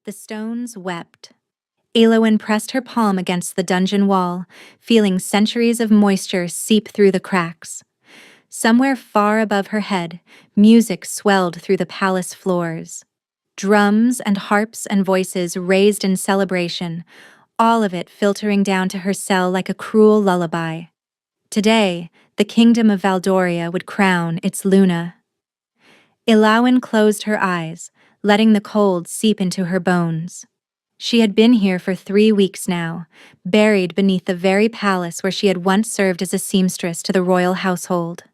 The stones wept. Eowyn pressed her palm against the dungeon wall, feeling centuries of moisture seep through the cracks. Somewhere far above her head, music swelled through the palace floors. Drums and harps and voices raised in celebration, all of it filtering down to her cell like a cruel lullaby. Today, the kingdom of Valdoria would crown its Luna. Eowyn closed her eyes, letting the cold seep into her bones. She had been here for 3 weeks now, buried beneath the very palace where she had once served as a seamstress to the royal household.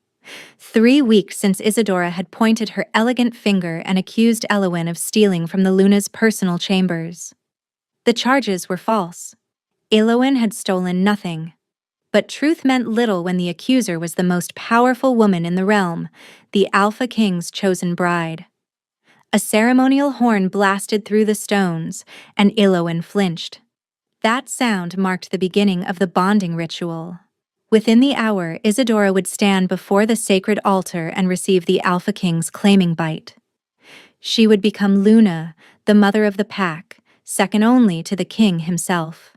3 weeks since Isadora had pointed her elegant finger and accused Eowyn of stealing from the Luna's personal chambers. The charges were false. Eowyn had stolen nothing. But truth meant little when the accuser was the most powerful woman in the realm, the Alpha King's chosen bride. A ceremonial horn blasted through the stones, and Eowyn flinched. That sound marked the beginning of the bonding ritual. Within the hour, Isadora would stand before the sacred altar and receive the Alpha King's claiming bite. She would become Luna, the mother of the pack, second only to the king himself,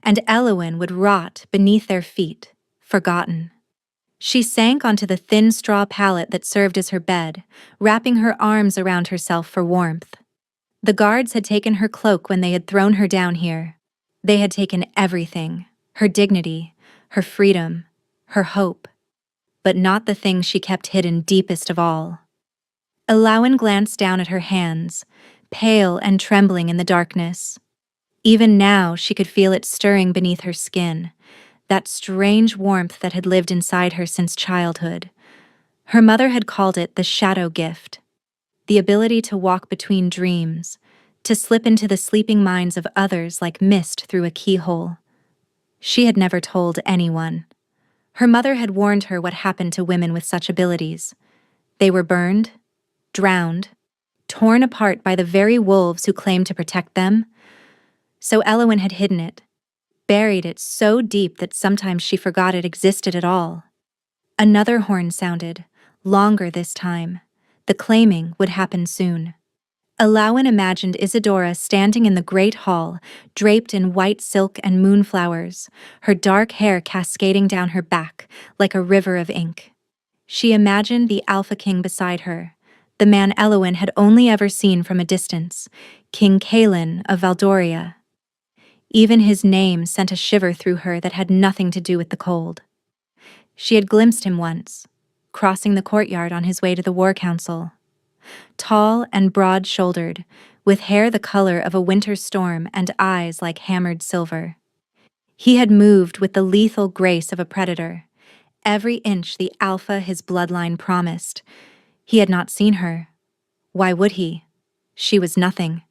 and Eowyn would rot beneath their feet, forgotten. She sank onto the thin straw pallet that served as her bed, wrapping her arms around herself for warmth. The guards had taken her cloak when they had thrown her down here. They had taken everything, her dignity, her freedom, her hope, but not the thing she kept hidden deepest of all. Eowyn glanced down at her hands, pale and trembling in the darkness. Even now she could feel it stirring beneath her skin, that strange warmth that had lived inside her since childhood. Her mother had called it the shadow gift, the ability to walk between dreams, to slip into the sleeping minds of others like mist through a keyhole. She had never told anyone. Her mother had warned her what happened to women with such abilities. They were burned, drowned, torn apart by the very wolves who claimed to protect them. So Eowyn had hidden it, buried it so deep that sometimes she forgot it existed at all. Another horn sounded, longer this time. The claiming would happen soon. Eowyn imagined Isadora standing in the great hall, draped in white silk and moonflowers, her dark hair cascading down her back like a river of ink. She imagined the Alpha King beside her, the man Eowyn had only ever seen from a distance, King Cailan of Valdoria. Even his name sent a shiver through her that had nothing to do with the cold. She had glimpsed him once, crossing the courtyard on his way to the War Council. Tall and broad-shouldered, with hair the color of a winter storm and eyes like hammered silver. He had moved with the lethal grace of a predator, every inch the alpha his bloodline promised. He had not seen her. Why would he? She was nothing.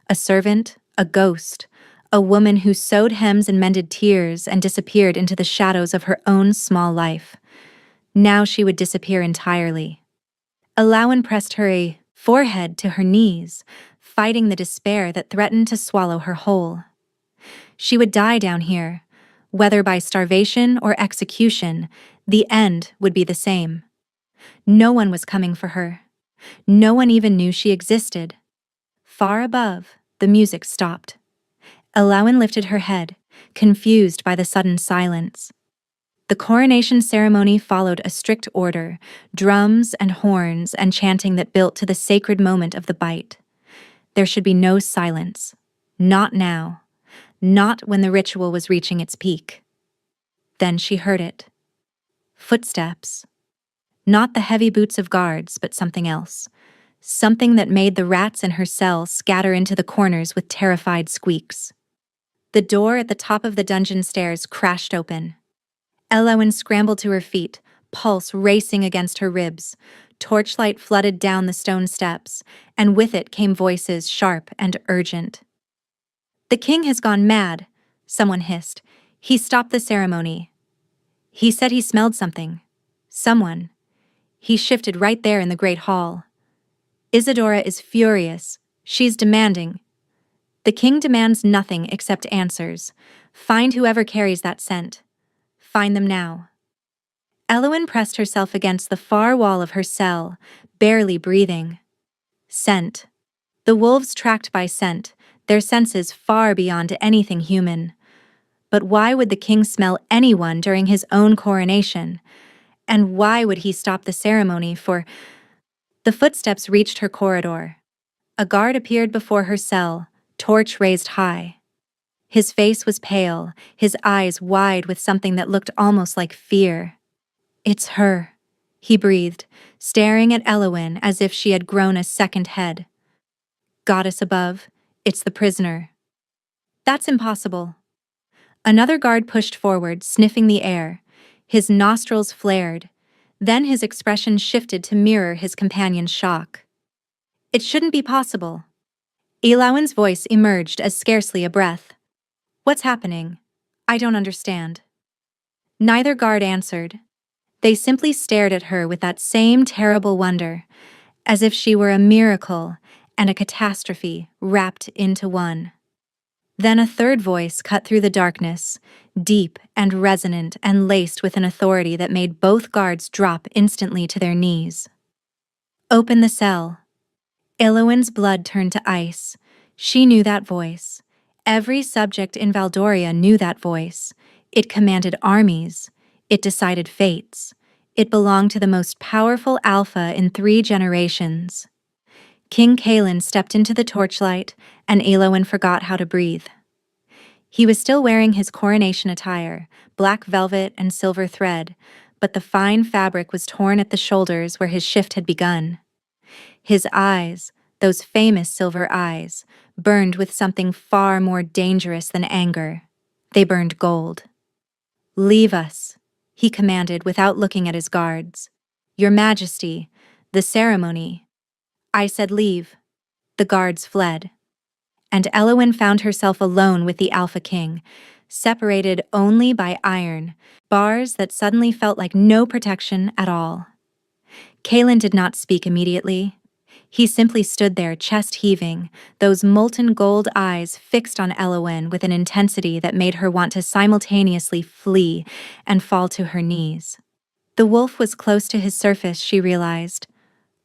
A servant, a ghost, a woman who sewed hems and mended tears and disappeared into the shadows of her own small life. Now she would disappear entirely. Eowyn pressed her forehead to her knees, fighting the despair that threatened to swallow her whole. She would die down here. Whether by starvation or execution, the end would be the same. No one was coming for her. No one even knew she existed. Far above, the music stopped. Eowyn lifted her head, confused by the sudden silence. The coronation ceremony followed a strict order, drums and horns and chanting that built to the sacred moment of the bite. There should be no silence. Not now. Not when the ritual was reaching its peak. Then she heard it. Footsteps. Not the heavy boots of guards, but something else. Something that made the rats in her cell scatter into the corners with terrified squeaks. The door at the top of the dungeon stairs crashed open. Eowyn scrambled to her feet, pulse racing against her ribs. Torchlight flooded down the stone steps, and with it came voices sharp and urgent. "The king has gone mad," someone hissed. "He stopped the ceremony. He said he smelled something. Someone. He shifted right there in the great hall. Isadora is furious. She's demanding." "The king demands nothing except answers. Find whoever carries that scent. Find them now." Eowyn pressed herself against the far wall of her cell, barely breathing. Scent. The wolves tracked by scent, their senses far beyond anything human. But why would the king smell anyone during his own coronation? And why would he stop the ceremony for... The footsteps reached her corridor. A guard appeared before her cell, torch raised high. His face was pale, his eyes wide with something that looked almost like fear. "It's her," he breathed, staring at Elowin as if she had grown a second head. "Goddess above, it's the prisoner." "That's impossible." Another guard pushed forward, sniffing the air. His nostrils flared. Then his expression shifted to mirror his companion's shock. "It shouldn't be possible." Elowin's voice emerged as scarcely a breath. "What's happening? I don't understand." Neither guard answered. They simply stared at her with that same terrible wonder, as if she were a miracle and a catastrophe wrapped into one. Then a third voice cut through the darkness, deep and resonant and laced with an authority that made both guards drop instantly to their knees. "Open the cell." Elowin's blood turned to ice. She knew that voice. Every subject in Valdoria knew that voice. It commanded armies. It decided fates. It belonged to the most powerful alpha in 3 generations. King Kaelin stepped into the torchlight, and Elowin forgot how to breathe. He was still wearing his coronation attire, black velvet and silver thread, but the fine fabric was torn at the shoulders where his shift had begun. His eyes, those famous silver eyes, burned with something far more dangerous than anger. They burned gold. "Leave us," he commanded without looking at his guards. "Your Majesty, the ceremony." "I said leave." The guards fled. And Elowin found herself alone with the Alpha King, separated only by iron, bars that suddenly felt like no protection at all. Kaelin did not speak immediately. He simply stood there, chest heaving, those molten gold eyes fixed on Elowin with an intensity that made her want to simultaneously flee and fall to her knees. The wolf was close to his surface, she realized.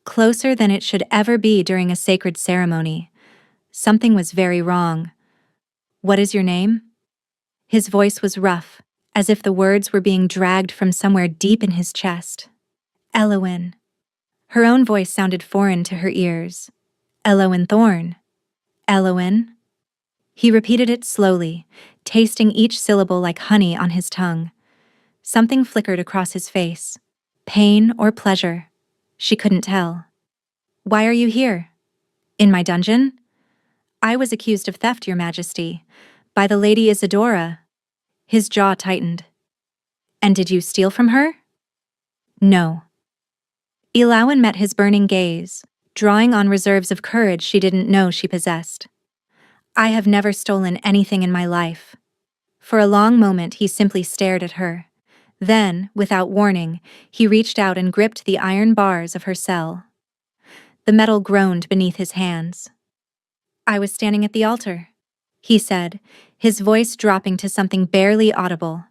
Closer than it should ever be during a sacred ceremony. Something was very wrong. "What is your name?" His voice was rough, as if the words were being dragged from somewhere deep in his chest. "Elowin." Her own voice sounded foreign to her ears. "Elowin Thorn." "Elowin?" He repeated it slowly, tasting each syllable like honey on his tongue. Something flickered across his face. Pain or pleasure? She couldn't tell. "Why are you here?" "In my dungeon?" "I was accused of theft, Your Majesty, by the Lady Isadora." His jaw tightened. "And did you steal from her?" "No." Elowin met his burning gaze, drawing on reserves of courage she didn't know she possessed. "I have never stolen anything in my life." For a long moment he simply stared at her. Then, without warning, he reached out and gripped the iron bars of her cell. The metal groaned beneath his hands. "I was standing at the altar," he said, his voice dropping to something barely audible.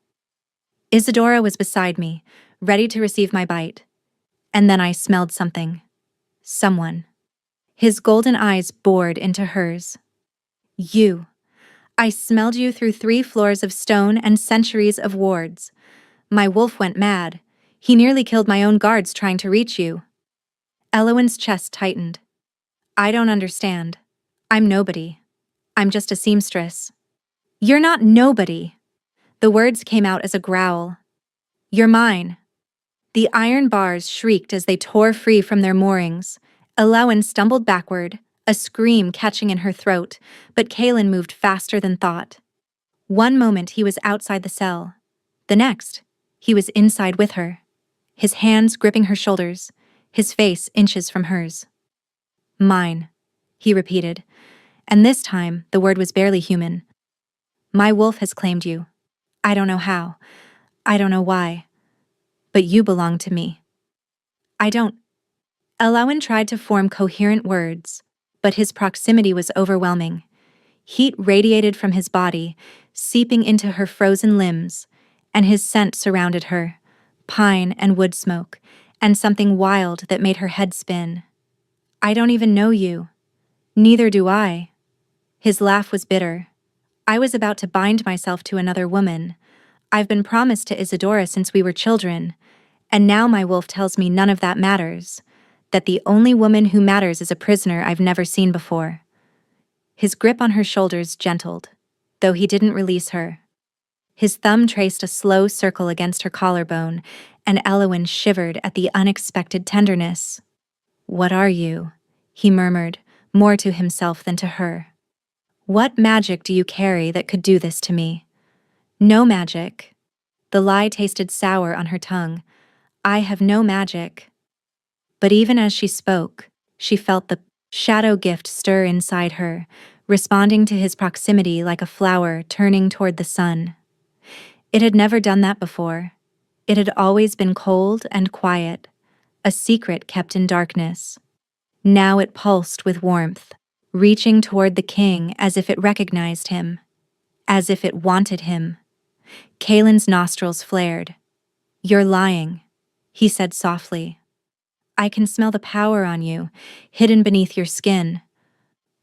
"Isadora was beside me, ready to receive my bite. And then I smelled something. Someone." His golden eyes bored into hers. "You. I smelled you through 3 floors of stone and centuries of wards. My wolf went mad. He nearly killed my own guards trying to reach you." Elowin's chest tightened. "I don't understand. I'm nobody. I'm just a seamstress." "You're not nobody." The words came out as a growl. "You're mine." The iron bars shrieked as they tore free from their moorings. Elowin stumbled backward, a scream catching in her throat, but Kaelin moved faster than thought. One moment he was outside the cell. The next, he was inside with her, his hands gripping her shoulders, his face inches from hers. "Mine," he repeated, and this time the word was barely human. "My wolf has claimed you. I don't know how. I don't know why. But you belong to me." "I don't..." Elowin tried to form coherent words, but his proximity was overwhelming. Heat radiated from his body, seeping into her frozen limbs, and his scent surrounded her, pine and wood smoke, and something wild that made her head spin. "I don't even know you." "Neither do I." His laugh was bitter. I was about to bind myself to another woman. I've been promised to Isadora since we were children, and now my wolf tells me none of that matters, that the only woman who matters is a prisoner I've never seen before. His grip on her shoulders gentled, though he didn't release her. His thumb traced a slow circle against her collarbone, and Elowyn shivered at the unexpected tenderness. "What are you?" he murmured, more to himself than to her. "What magic do you carry that could do this to me?" "No magic." The lie tasted sour on her tongue. "I have no magic." But even as she spoke, she felt the shadow gift stir inside her, responding to his proximity like a flower turning toward the sun. It had never done that before. It had always been cold and quiet, a secret kept in darkness. Now it pulsed with warmth, reaching toward the king as if it recognized him, as if it wanted him. Kaelin's nostrils flared. "You're lying," he said softly. "I can smell the power on you, hidden beneath your skin.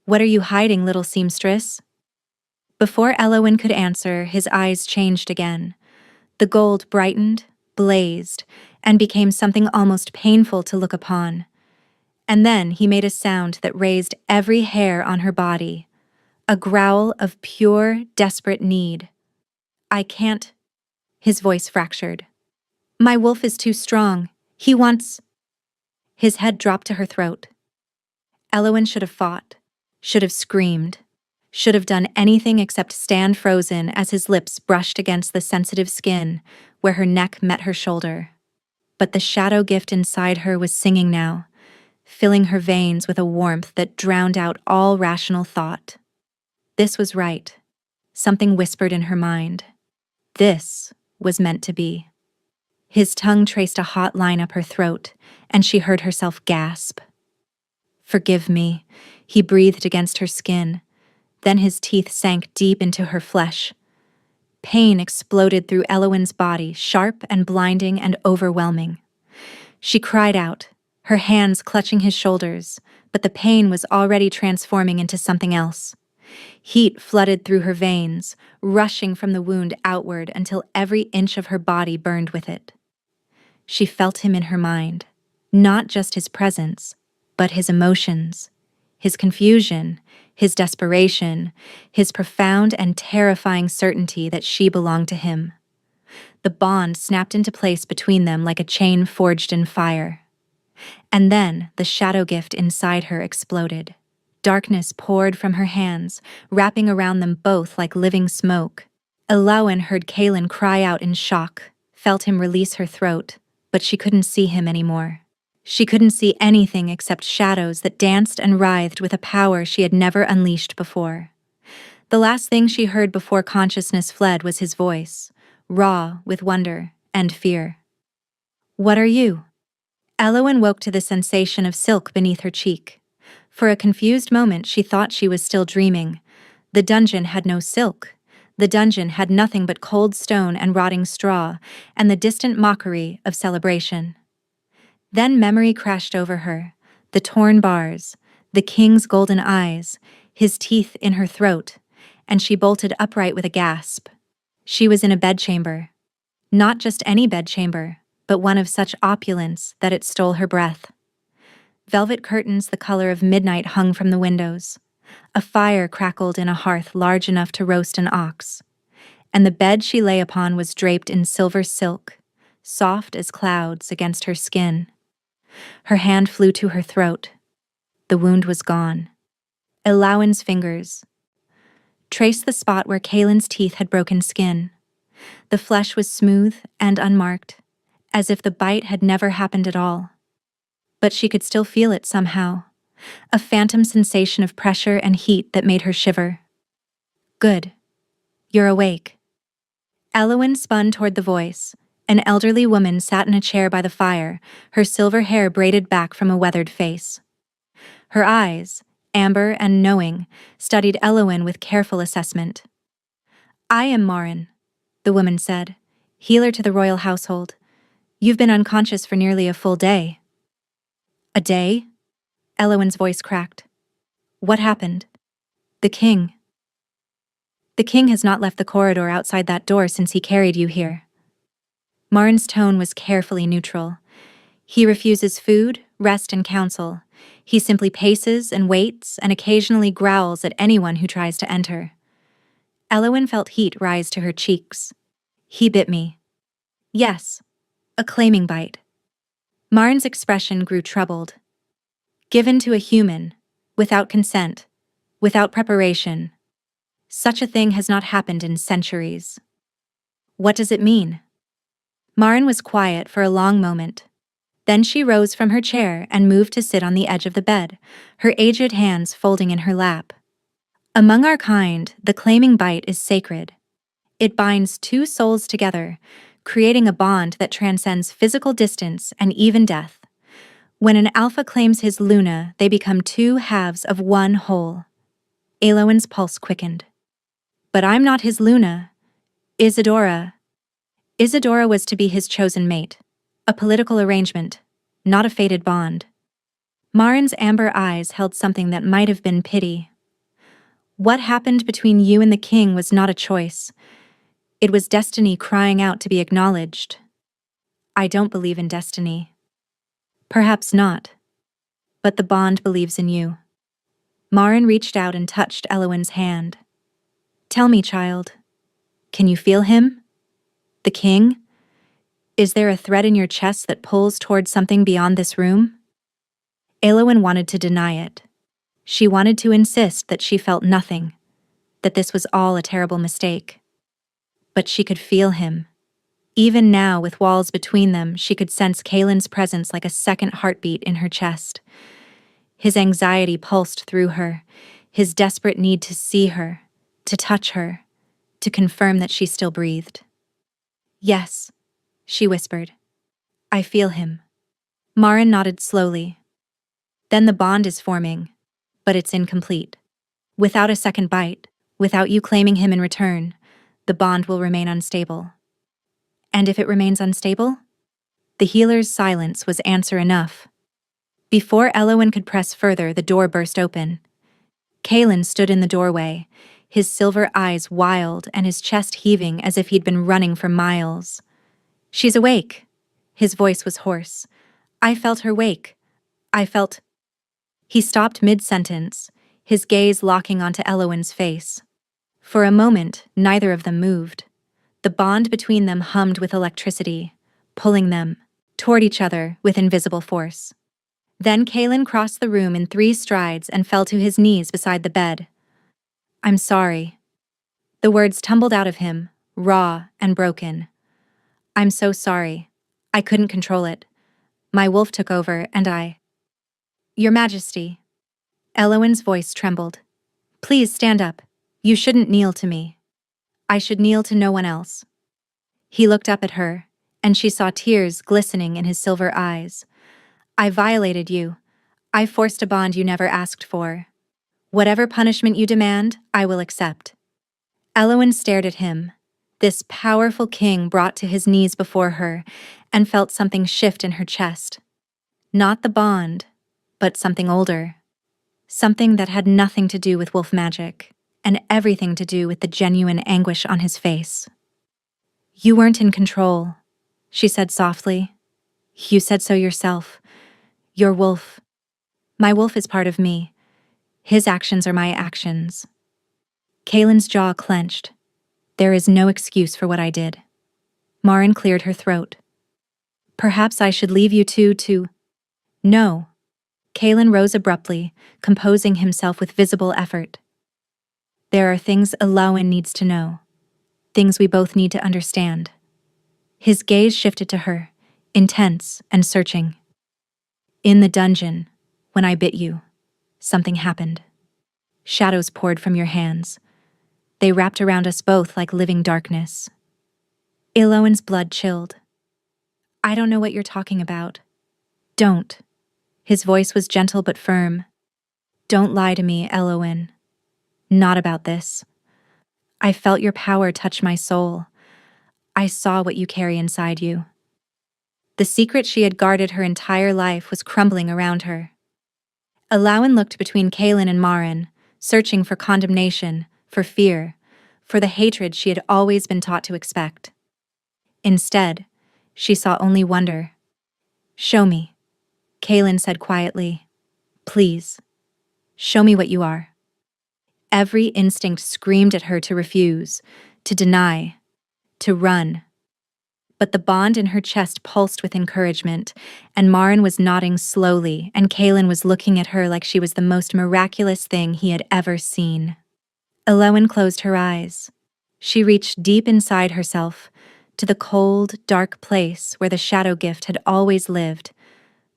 What are you hiding, little seamstress?" Before Elowyn could answer, his eyes changed again. The gold brightened, blazed, and became something almost painful to look upon. And then he made a sound that raised every hair on her body, a growl of pure, desperate need. "I can't." His voice fractured. "My wolf is too strong. He wants—" His head dropped to her throat. Elowyn should have fought, should have screamed, should have done anything except stand frozen as his lips brushed against the sensitive skin where her neck met her shoulder. But the shadow gift inside her was singing now, filling her veins with a warmth that drowned out all rational thought. This was right. Something whispered in her mind. This was meant to be. His tongue traced a hot line up her throat, and she heard herself gasp. "Forgive me," he breathed against her skin. Then his teeth sank deep into her flesh. Pain exploded through Elowyn's body, sharp and blinding and overwhelming. She cried out, her hands clutching his shoulders, but the pain was already transforming into something else. Heat flooded through her veins, rushing from the wound outward until every inch of her body burned with it. She felt him in her mind, not just his presence, but his emotions, his confusion, his desperation, his profound and terrifying certainty that she belonged to him. The bond snapped into place between them like a chain forged in fire. And then the shadow gift inside her exploded. Darkness poured from her hands, wrapping around them both like living smoke. Elowyn heard Kaelin cry out in shock, felt him release her throat, but she couldn't see him anymore. She couldn't see anything except shadows that danced and writhed with a power she had never unleashed before. The last thing she heard before consciousness fled was his voice, raw with wonder and fear. "What are you?" Elowyn woke to the sensation of silk beneath her cheek. For a confused moment she thought she was still dreaming. The dungeon had no silk. The dungeon had nothing but cold stone and rotting straw, and the distant mockery of celebration. Then memory crashed over her, the torn bars, the king's golden eyes, his teeth in her throat, and she bolted upright with a gasp. She was in a bedchamber. Not just any bedchamber, but one of such opulence that it stole her breath. Velvet curtains the color of midnight hung from the windows. A fire crackled in a hearth large enough to roast an ox. And the bed she lay upon was draped in silver silk, soft as clouds against her skin. Her hand flew to her throat. The wound was gone. Elowyn's fingers traced the spot where Kaelin's teeth had broken skin. The flesh was smooth and unmarked, as if the bite had never happened at all. But she could still feel it somehow, a phantom sensation of pressure and heat that made her shiver. "Good. You're awake." Elowyn spun toward the voice. An elderly woman sat in a chair by the fire, her silver hair braided back from a weathered face. Her eyes, amber and knowing, studied Elowyn with careful assessment. "I am Marin," the woman said, "healer to the royal household. You've been unconscious for nearly a full day." "A day?" Elowyn's voice cracked. "What happened?" The king. The king has not left the corridor outside that door since he carried you here. Marin's tone was carefully neutral. He refuses food, rest, and counsel. He simply paces and waits and occasionally growls at anyone who tries to enter. Elowyn felt heat rise to her cheeks. He bit me. Yes, a claiming bite. Marin's expression grew troubled. Given to a human, without consent, without preparation. Such a thing has not happened in centuries. What does it mean? Marin was quiet for a long moment. Then she rose from her chair and moved to sit on the edge of the bed, her aged hands folding in her lap. Among our kind, the claiming bite is sacred. It binds two souls together, creating a bond that transcends physical distance and even death. When an alpha claims his Luna, they become two halves of one whole. Elowyn's pulse quickened. But I'm not his Luna. Isadora. Isadora was to be his chosen mate. A political arrangement, not a fated bond. Marin's amber eyes held something that might have been pity. What happened between you and the king was not a choice. It was destiny crying out to be acknowledged. I don't believe in destiny. Perhaps not. But the bond believes in you. Marin reached out and touched Elowyn's hand. Tell me, child. Can you feel him? The king? Is there a thread in your chest that pulls towards something beyond this room? Elowyn wanted to deny it. She wanted to insist that she felt nothing, that this was all a terrible mistake. But she could feel him. Even now, with walls between them, she could sense Kaelin's presence like a second heartbeat in her chest. His anxiety pulsed through her, his desperate need to see her, to touch her, to confirm that she still breathed. Yes, she whispered. I feel him. Marin nodded slowly. Then the bond is forming, but it's incomplete. Without a second bite, without you claiming him in return, the bond will remain unstable. And if it remains unstable? The healer's silence was answer enough. Before Elowyn could press further, the door burst open. Kaelin stood in the doorway, his silver eyes wild and his chest heaving as if he'd been running for miles. She's awake. His voice was hoarse. I felt her wake. I felt... He stopped mid-sentence, his gaze locking onto Elowyn's face. For a moment, neither of them moved. The bond between them hummed with electricity, pulling them toward each other with invisible force. Then Kaelin crossed the room in 3 strides and fell to his knees beside the bed. I'm sorry. The words tumbled out of him, raw and broken. I'm so sorry. I couldn't control it. My wolf took over and I... Your Majesty. Elowyn's voice trembled. Please stand up. You shouldn't kneel to me. I should kneel to no one else. He looked up at her, and she saw tears glistening in his silver eyes. I violated you. I forced a bond you never asked for. Whatever punishment you demand, I will accept. Elowyn stared at him, this powerful king brought to his knees before her, and felt something shift in her chest. Not the bond, but something older. Something that had nothing to do with wolf magic, and everything to do with the genuine anguish on his face. You weren't in control, she said softly. You said so yourself. Your wolf. My wolf is part of me. His actions are my actions. Kaelin's jaw clenched. There is no excuse for what I did. Marin cleared her throat. Perhaps I should leave you two to... No. Kaelin rose abruptly, composing himself with visible effort. There are things Elowyn needs to know. Things we both need to understand. His gaze shifted to her, intense and searching. In the dungeon, when I bit you, something happened. Shadows poured from your hands. They wrapped around us both like living darkness. Elowyn's blood chilled. I don't know what you're talking about. Don't. His voice was gentle but firm. Don't lie to me, Elowyn. Not about this. I felt your power touch my soul. I saw what you carry inside you. The secret she had guarded her entire life was crumbling around her. Elowyn looked between Kaelin and Marin, searching for condemnation, for fear, for the hatred she had always been taught to expect. Instead, she saw only wonder. "Show me," Kaelin said quietly. "Please, show me what you are." Every instinct screamed at her to refuse, to deny, to run. But the bond in her chest pulsed with encouragement, and Marin was nodding slowly, and Kaelin was looking at her like she was the most miraculous thing he had ever seen. Elowen closed her eyes. She reached deep inside herself, to the cold, dark place where the shadow gift had always lived.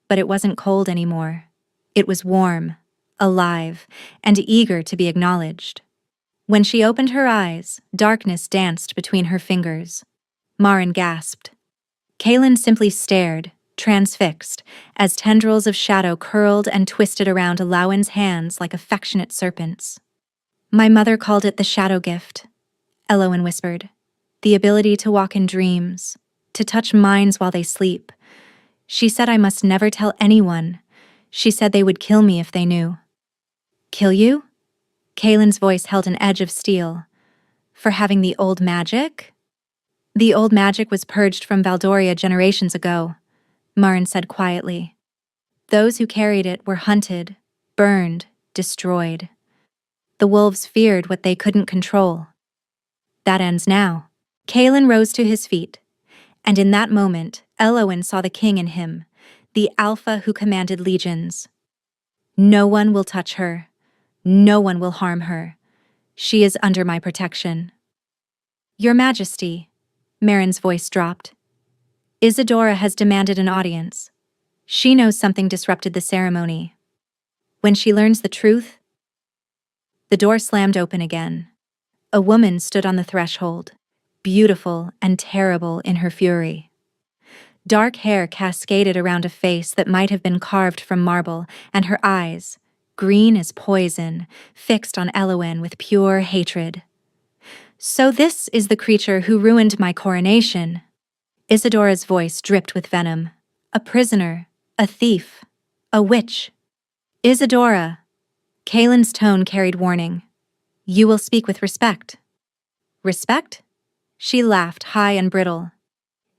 But it wasn't cold anymore. It was warm, alive, and eager to be acknowledged. When she opened her eyes, darkness danced between her fingers. Marin gasped. Kaelin simply stared, transfixed, as tendrils of shadow curled and twisted around Elowen's hands like affectionate serpents. "My mother called it the shadow gift," Elowen whispered. "The ability to walk in dreams, to touch minds while they sleep. She said I must never tell anyone. She said they would kill me if they knew." "Kill you?" Kaelin's voice held an edge of steel. "For having the old magic?" "The old magic was purged from Valdoria generations ago," Marin said quietly. "Those who carried it were hunted, burned, destroyed. The wolves feared what they couldn't control. That ends now." Kaelin rose to his feet, and in that moment, Elowen saw the king in him, the alpha who commanded legions. "No one will touch her. No one will harm her. She is under my protection." "Your Majesty," Marin's voice dropped. "Isadora has demanded an audience. She knows something disrupted the ceremony. When she learns the truth..." The door slammed open again. A woman stood on the threshold, beautiful and terrible in her fury. Dark hair cascaded around a face that might have been carved from marble, and her eyes, green as poison, fixed on Elowen with pure hatred. "So this is the creature who ruined my coronation." Isadora's voice dripped with venom. "A prisoner, a thief, a witch." "Isadora," Kaelin's tone carried warning. "You will speak with respect." "Respect?" She laughed, high and brittle.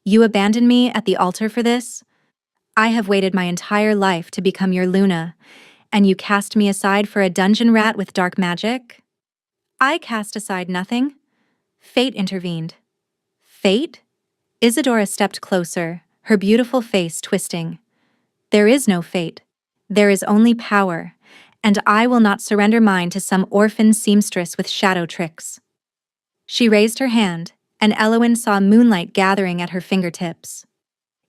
"You abandoned me at the altar for this? I have waited my entire life to become your Luna, and you cast me aside for a dungeon rat with dark magic?" "I cast aside nothing. Fate intervened." "Fate?" Isadora stepped closer, her beautiful face twisting. "There is no fate. There is only power, and I will not surrender mine to some orphan seamstress with shadow tricks." She raised her hand, and Elowen saw moonlight gathering at her fingertips.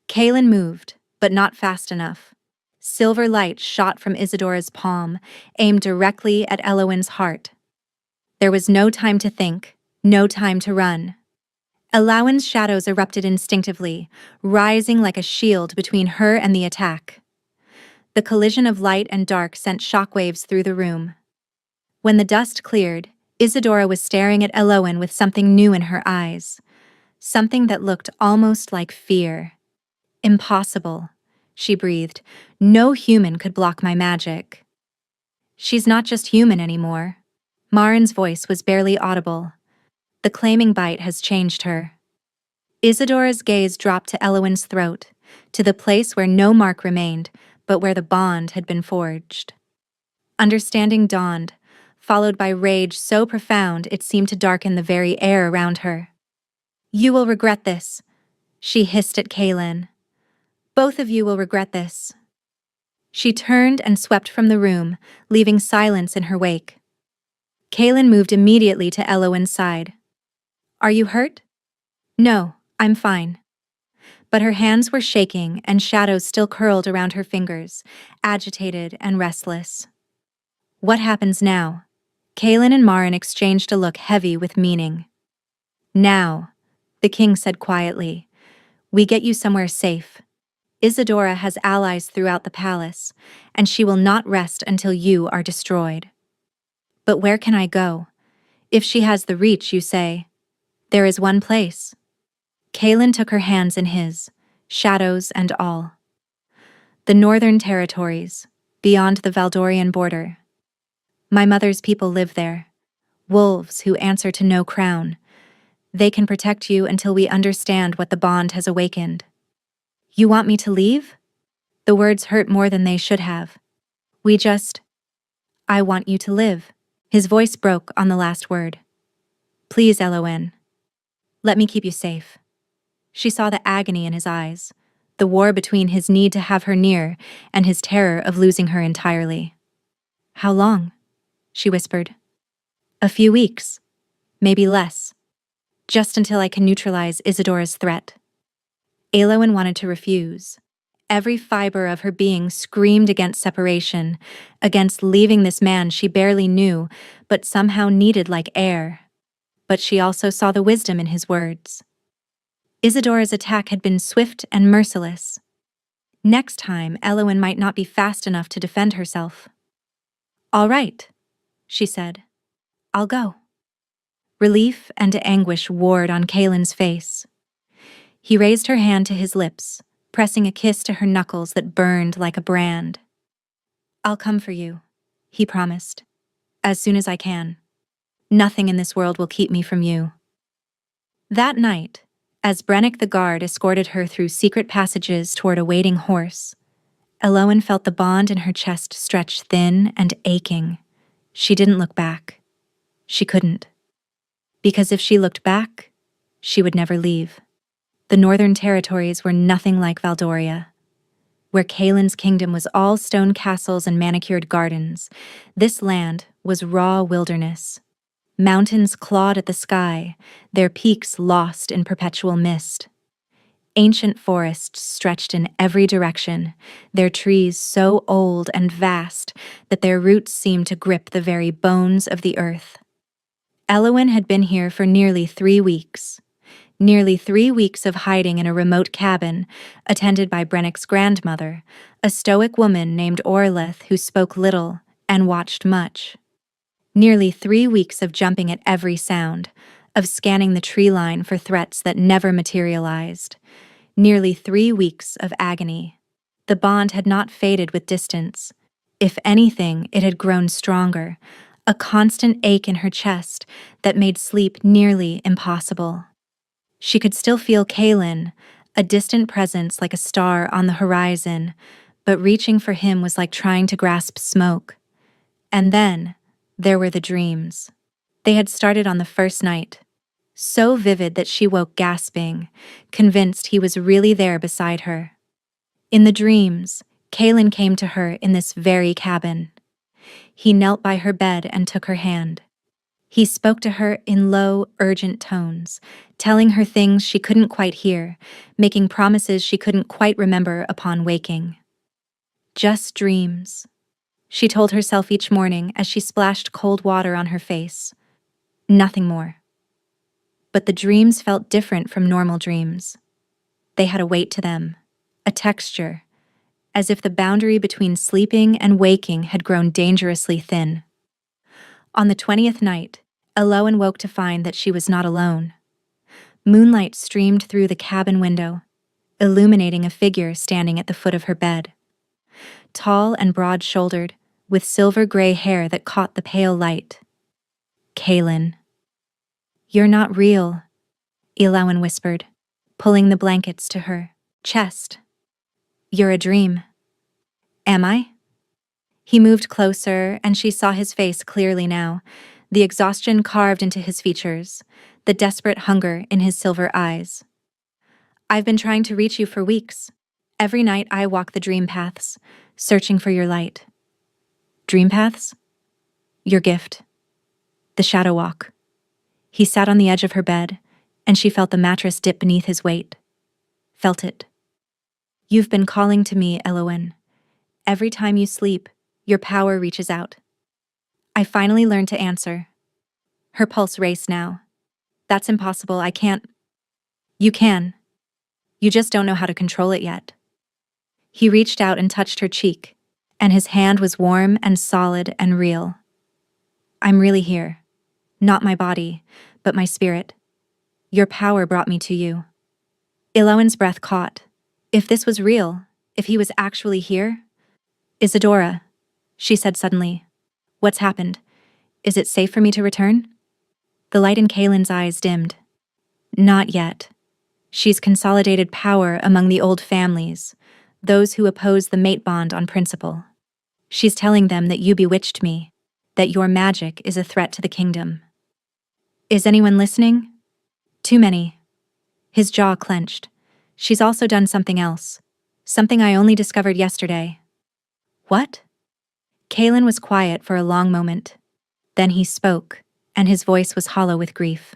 Kaelin moved, but not fast enough. Silver light shot from Isadora's palm, aimed directly at Elowen's heart. There was no time to think, no time to run. Elowen's shadows erupted instinctively, rising like a shield between her and the attack. The collision of light and dark sent shockwaves through the room. When the dust cleared, Isadora was staring at Elowen with something new in her eyes. Something that looked almost like fear. "Impossible," she breathed. "No human could block my magic." "She's not just human anymore." Marin's voice was barely audible. "The claiming bite has changed her." Isadora's gaze dropped to Elowen's throat, to the place where no mark remained, but where the bond had been forged. Understanding dawned, followed by rage so profound it seemed to darken the very air around her. "You will regret this," she hissed at Kaelin. "Both of you will regret this." She turned and swept from the room, leaving silence in her wake. Kaelin moved immediately to Elowen's side. "Are you hurt?" "No, I'm fine." But her hands were shaking and shadows still curled around her fingers, agitated and restless. "What happens now?" Kaelin and Marin exchanged a look heavy with meaning. "Now," the king said quietly, "we get you somewhere safe. Isadora has allies throughout the palace, and she will not rest until you are destroyed." "But where can I go? If she has the reach, you say." "There is one place." Kaelin took her hands in his, shadows and all. "The northern territories, beyond the Valdorian border." My mother's people live there. Wolves who answer to no crown. They can protect you until we understand what the bond has awakened. You want me to leave? The words hurt more than they should have. I want you to live. His voice broke on the last word. Please, Elowen. Let me keep you safe. She saw the agony in his eyes, the war between his need to have her near and his terror of losing her entirely. How long? She whispered. A few weeks. Maybe less. Just until I can neutralize Isadora's threat. Elowen wanted to refuse. Every fiber of her being screamed against separation, against leaving this man she barely knew, but somehow needed like air. But she also saw the wisdom in his words. Isadora's attack had been swift and merciless. Next time, Elowen might not be fast enough to defend herself. All right, she said. I'll go. Relief and anguish warred on Kaelin's face. He raised her hand to his lips, pressing a kiss to her knuckles that burned like a brand. I'll come for you, he promised, as soon as I can. Nothing in this world will keep me from you. That night, as Brennick the guard escorted her through secret passages toward a waiting horse, Elowen felt the bond in her chest stretch thin and aching. She didn't look back. She couldn't. Because if she looked back, she would never leave. The Northern Territories were nothing like Valdoria. Where Kaelin's kingdom was all stone castles and manicured gardens, this land was raw wilderness. Mountains clawed at the sky, their peaks lost in perpetual mist. Ancient forests stretched in every direction, their trees so old and vast that their roots seemed to grip the very bones of the earth. Elowen had been here for nearly 3 weeks. Nearly 3 weeks of hiding in a remote cabin, attended by Brennick's grandmother, a stoic woman named Orleth who spoke little and watched much. Nearly 3 weeks of jumping at every sound, of scanning the tree line for threats that never materialized. Nearly 3 weeks of agony. The bond had not faded with distance. If anything, it had grown stronger, a constant ache in her chest that made sleep nearly impossible. She could still feel Kaelin, a distant presence like a star on the horizon, but reaching for him was like trying to grasp smoke. And then, there were the dreams. They had started on the first night, so vivid that she woke gasping, convinced he was really there beside her. In the dreams, Kaelin came to her in this very cabin. He knelt by her bed and took her hand. He spoke to her in low, urgent tones, telling her things she couldn't quite hear, making promises she couldn't quite remember upon waking. Just dreams, she told herself each morning as she splashed cold water on her face. Nothing more. But the dreams felt different from normal dreams. They had a weight to them, a texture, as if the boundary between sleeping and waking had grown dangerously thin. On the 20th night, Elowen woke to find that she was not alone. Moonlight streamed through the cabin window, illuminating a figure standing at the foot of her bed. Tall and broad-shouldered, with silver-gray hair that caught the pale light. Kaelin. You're not real, Elowen whispered, pulling the blankets to her chest. You're a dream. Am I? He moved closer, and she saw his face clearly now, the exhaustion carved into his features, the desperate hunger in his silver eyes. I've been trying to reach you for weeks. Every night I walk the dream paths, searching for your light. Dream paths? Your gift. The shadow walk. He sat on the edge of her bed, and she felt the mattress dip beneath his weight. Felt it. You've been calling to me, Elowen. Every time you sleep, your power reaches out. I finally learned to answer. Her pulse raced now. That's impossible, I can't. You can. You just don't know how to control it yet. He reached out and touched her cheek, and his hand was warm and solid and real. I'm really here. Not my body, but my spirit. Your power brought me to you. Elowen's breath caught. If this was real, if he was actually here? Isadora, she said suddenly. What's happened? Is it safe for me to return? The light in Kaylin's eyes dimmed. Not yet. She's consolidated power among the old families, those who oppose the mate bond on principle. She's telling them that you bewitched me, that your magic is a threat to the kingdom. Is anyone listening? Too many. His jaw clenched. She's also done something else. Something I only discovered yesterday. What? Kaylin was quiet for a long moment. Then he spoke, and his voice was hollow with grief.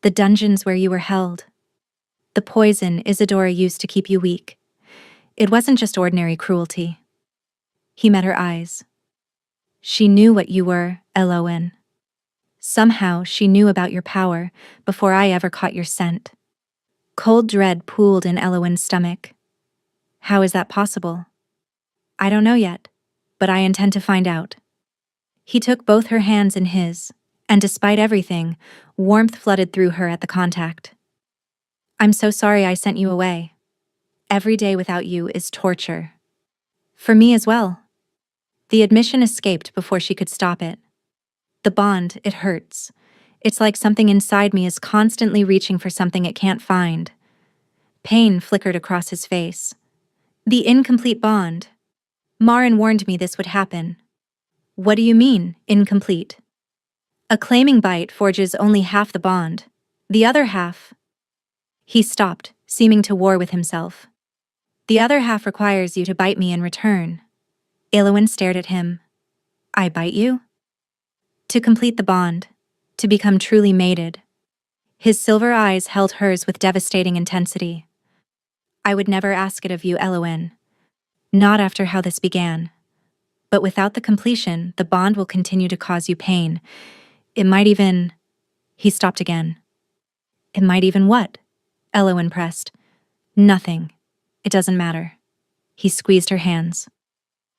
The dungeons where you were held. The poison Isadora used to keep you weak. It wasn't just ordinary cruelty. He met her eyes. She knew what you were, Elowen. Somehow she knew about your power before I ever caught your scent. Cold dread pooled in Elowen's stomach. How is that possible? I don't know yet, but I intend to find out. He took both her hands in his, and despite everything, warmth flooded through her at the contact. I'm so sorry I sent you away. Every day without you is torture. For me as well. The admission escaped before she could stop it. The bond, it hurts. It's like something inside me is constantly reaching for something it can't find. Pain flickered across his face. The incomplete bond. Marin warned me this would happen. What do you mean, incomplete? A claiming bite forges only half the bond. The other half... He stopped, seeming to war with himself. The other half requires you to bite me in return. Elowen stared at him. I bite you? To complete the bond. To become truly mated. His silver eyes held hers with devastating intensity. I would never ask it of you, Elowen. Not after how this began. But without the completion, the bond will continue to cause you pain. It might even... He stopped again. It might even what? Elowen pressed. Nothing. It doesn't matter. He squeezed her hands.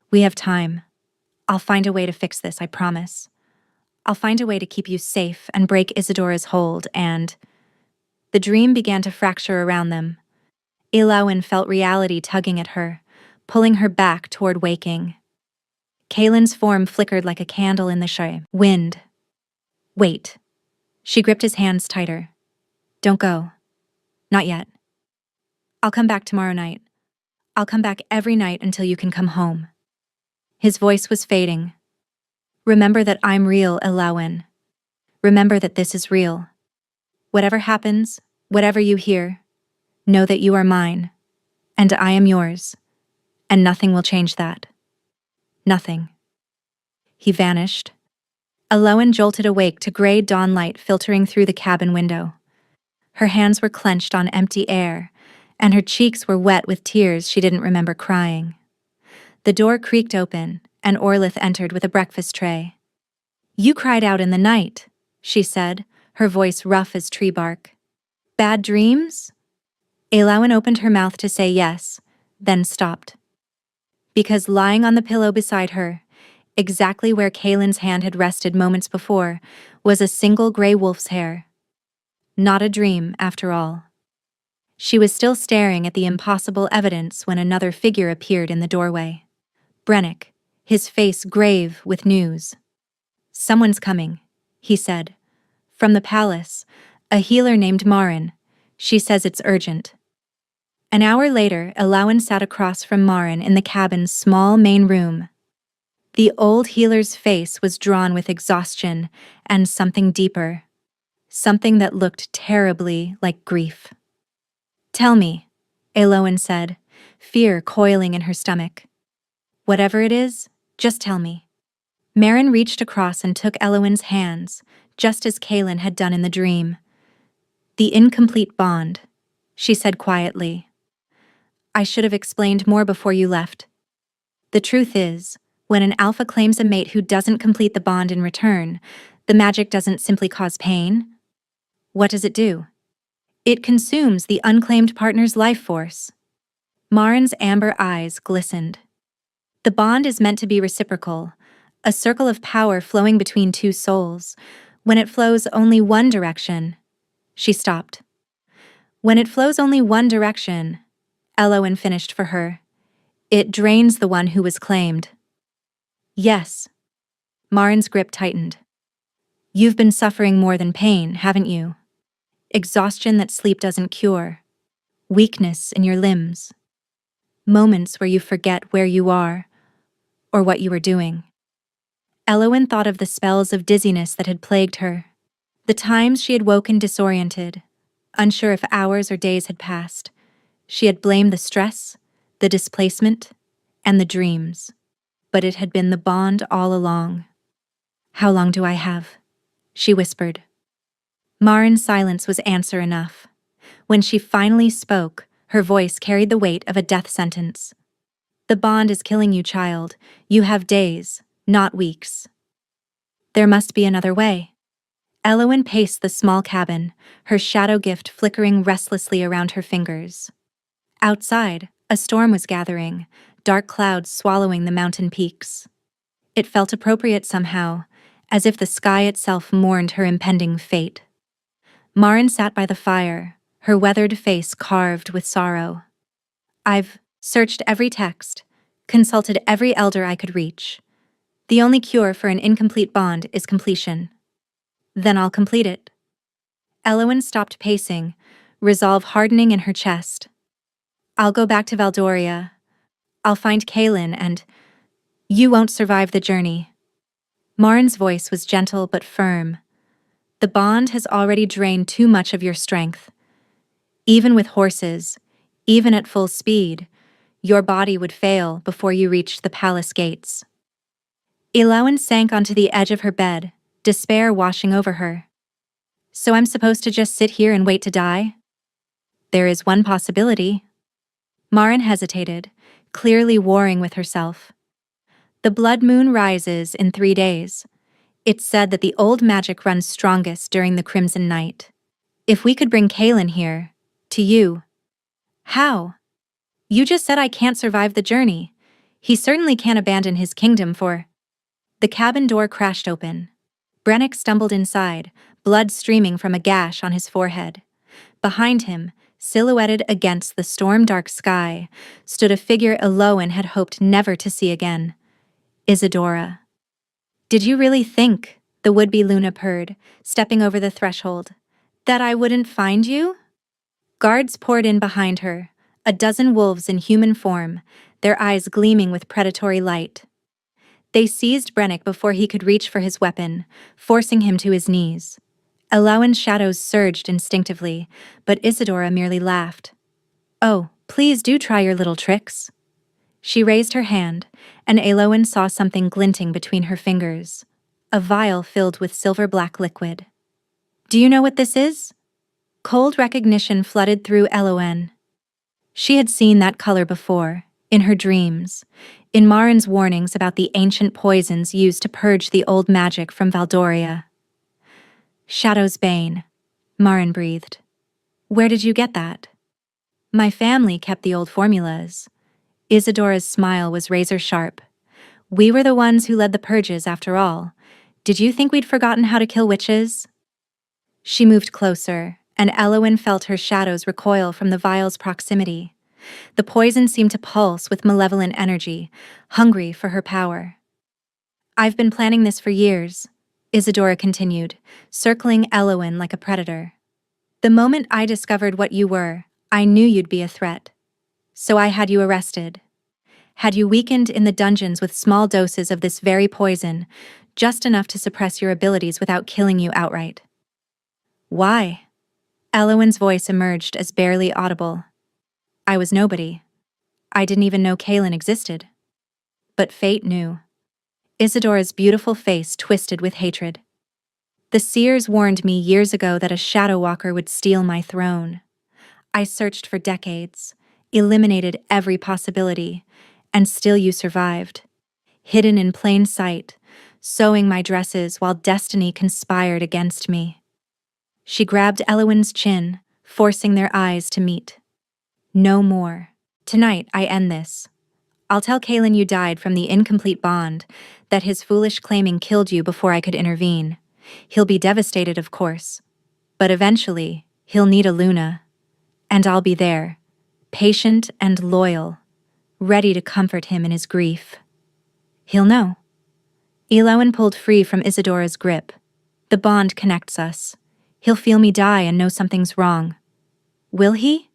We have time. I'll find a way to fix this, I promise. I'll find a way to keep you safe and break Isadora's hold, and... The dream began to fracture around them. Elowen felt reality tugging at her, pulling her back toward waking. Kaylin's form flickered like a candle in the wind. Wait. She gripped his hands tighter. Don't go. Not yet. I'll come back tomorrow night. I'll come back every night until you can come home. His voice was fading. Remember that I'm real, Elowen. Remember that this is real. Whatever happens, whatever you hear, know that you are mine, and I am yours, and nothing will change that. Nothing. He vanished. Elowen jolted awake to gray dawn light filtering through the cabin window. Her hands were clenched on empty air, and her cheeks were wet with tears she didn't remember crying. The door creaked open, and Orlith entered with a breakfast tray. You cried out in the night, she said, her voice rough as tree bark. Bad dreams? Elowen opened her mouth to say yes, then stopped. Because lying on the pillow beside her, exactly where Kaylin's hand had rested moments before, was a single gray wolf's hair. Not a dream, after all. She was still staring at the impossible evidence when another figure appeared in the doorway. Brennick, his face grave with news. Someone's coming, he said. From the palace, a healer named Marin. She says it's urgent. An hour later, Elowen sat across from Marin in the cabin's small main room. The old healer's face was drawn with exhaustion and something deeper. Something that looked terribly like grief. Tell me, Elowen said, fear coiling in her stomach. Whatever it is, just tell me. Marin reached across and took Elowen's hands, just as Kaylin had done in the dream. The incomplete bond, she said quietly. I should have explained more before you left. The truth is, when an alpha claims a mate who doesn't complete the bond in return, the magic doesn't simply cause pain. What does it do? It consumes the unclaimed partner's life force. Marin's amber eyes glistened. The bond is meant to be reciprocal, a circle of power flowing between two souls. When it flows only one direction... She stopped. When it flows only one direction, Elowen finished for her. It drains the one who was claimed. Yes. Marin's grip tightened. You've been suffering more than pain, haven't you? Exhaustion that sleep doesn't cure. Weakness in your limbs. Moments where you forget where you are or what you were doing. Elowen thought of the spells of dizziness that had plagued her. The times she had woken disoriented, unsure if hours or days had passed. She had blamed the stress, the displacement, and the dreams. But it had been the bond all along. How long do I have? She whispered. Marin's silence was answer enough. When she finally spoke, her voice carried the weight of a death sentence. The bond is killing you, child. You have days, not weeks. There must be another way. Elowen paced the small cabin, her shadow gift flickering restlessly around her fingers. Outside, a storm was gathering, dark clouds swallowing the mountain peaks. It felt appropriate somehow, as if the sky itself mourned her impending fate. Marin sat by the fire, her weathered face carved with sorrow. I've searched every text, consulted every elder I could reach. The only cure for an incomplete bond is completion. Then I'll complete it. Elowen stopped pacing, resolve hardening in her chest. I'll go back to Valdoria. I'll find Kaelin and... You won't survive the journey. Marin's voice was gentle but firm. The bond has already drained too much of your strength. Even with horses, even at full speed, your body would fail before you reached the palace gates. Elowen sank onto the edge of her bed, despair washing over her. So I'm supposed to just sit here and wait to die? There is one possibility. Marin hesitated, clearly warring with herself. The blood moon rises in 3 days. It's said that the old magic runs strongest during the Crimson Night. If we could bring Kaelin here, to you. How? You just said I can't survive the journey. He certainly can't abandon his kingdom for... The cabin door crashed open. Brennick stumbled inside, blood streaming from a gash on his forehead. Behind him, silhouetted against the storm-dark sky, stood a figure Elowen had hoped never to see again. Isadora. Did you really think, the would-be Luna purred, stepping over the threshold, that I wouldn't find you? Guards poured in behind her, a dozen wolves in human form, their eyes gleaming with predatory light. They seized Brennick before he could reach for his weapon, forcing him to his knees. Elowen's shadows surged instinctively, but Isadora merely laughed. Oh, please do try your little tricks. She raised her hand, and Elowen saw something glinting between her fingers, a vial filled with silver-black liquid. Do you know what this is? Cold recognition flooded through Elowen. She had seen that color before, in her dreams, in Marin's warnings about the ancient poisons used to purge the old magic from Valdoria. Shadow's Bane, Marin breathed. Where did you get that? My family kept the old formulas. Isadora's smile was razor-sharp. We were the ones who led the purges, after all. Did you think we'd forgotten how to kill witches? She moved closer, and Elowen felt her shadows recoil from the vial's proximity. The poison seemed to pulse with malevolent energy, hungry for her power. I've been planning this for years, Isadora continued, circling Elowen like a predator. The moment I discovered what you were, I knew you'd be a threat. So I had you arrested. Had you weakened in the dungeons with small doses of this very poison, just enough to suppress your abilities without killing you outright. Why? Elowen's voice emerged as barely audible. I was nobody. I didn't even know Kaelin existed. But fate knew. Isadora's beautiful face twisted with hatred. The seers warned me years ago that a Shadow Walker would steal my throne. I searched for decades, eliminated every possibility, and still you survived. Hidden in plain sight, sewing my dresses while destiny conspired against me. She grabbed Elowen's chin, forcing their eyes to meet. No more. Tonight I end this. I'll tell Kaelin you died from the incomplete bond, that his foolish claiming killed you before I could intervene. He'll be devastated, of course. But eventually, he'll need a Luna. And I'll be there, patient and loyal, ready to comfort him in his grief. He'll know. Elowen pulled free from Isadora's grip. The bond connects us. He'll feel me die and know something's wrong. Will he?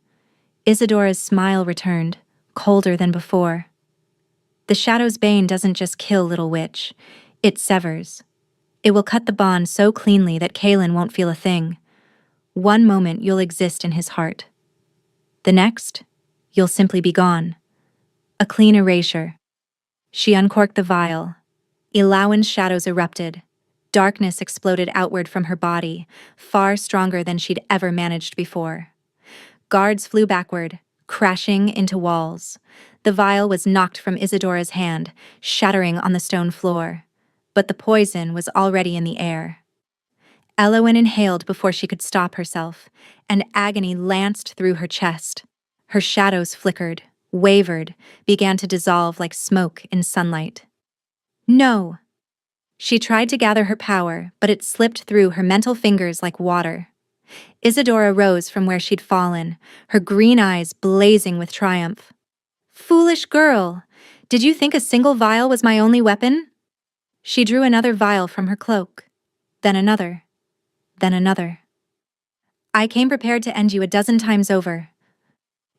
Isadora's smile returned, colder than before. The Shadow's Bane doesn't just kill Little Witch, it severs. It will cut the bond so cleanly that Kaelin won't feel a thing. One moment you'll exist in his heart. The next, you'll simply be gone. A clean erasure. She uncorked the vial. Elowen's shadows erupted. Darkness exploded outward from her body, far stronger than she'd ever managed before. Guards flew backward, crashing into walls. The vial was knocked from Isadora's hand, shattering on the stone floor. But the poison was already in the air. Elowen inhaled before she could stop herself, and agony lanced through her chest. Her shadows flickered, wavered, began to dissolve like smoke in sunlight. No! She tried to gather her power, but it slipped through her mental fingers like water. Isadora rose from where she'd fallen, her green eyes blazing with triumph. Foolish girl! Did you think a single vial was my only weapon? She drew another vial from her cloak. Then another. Then another. I came prepared to end you a dozen times over.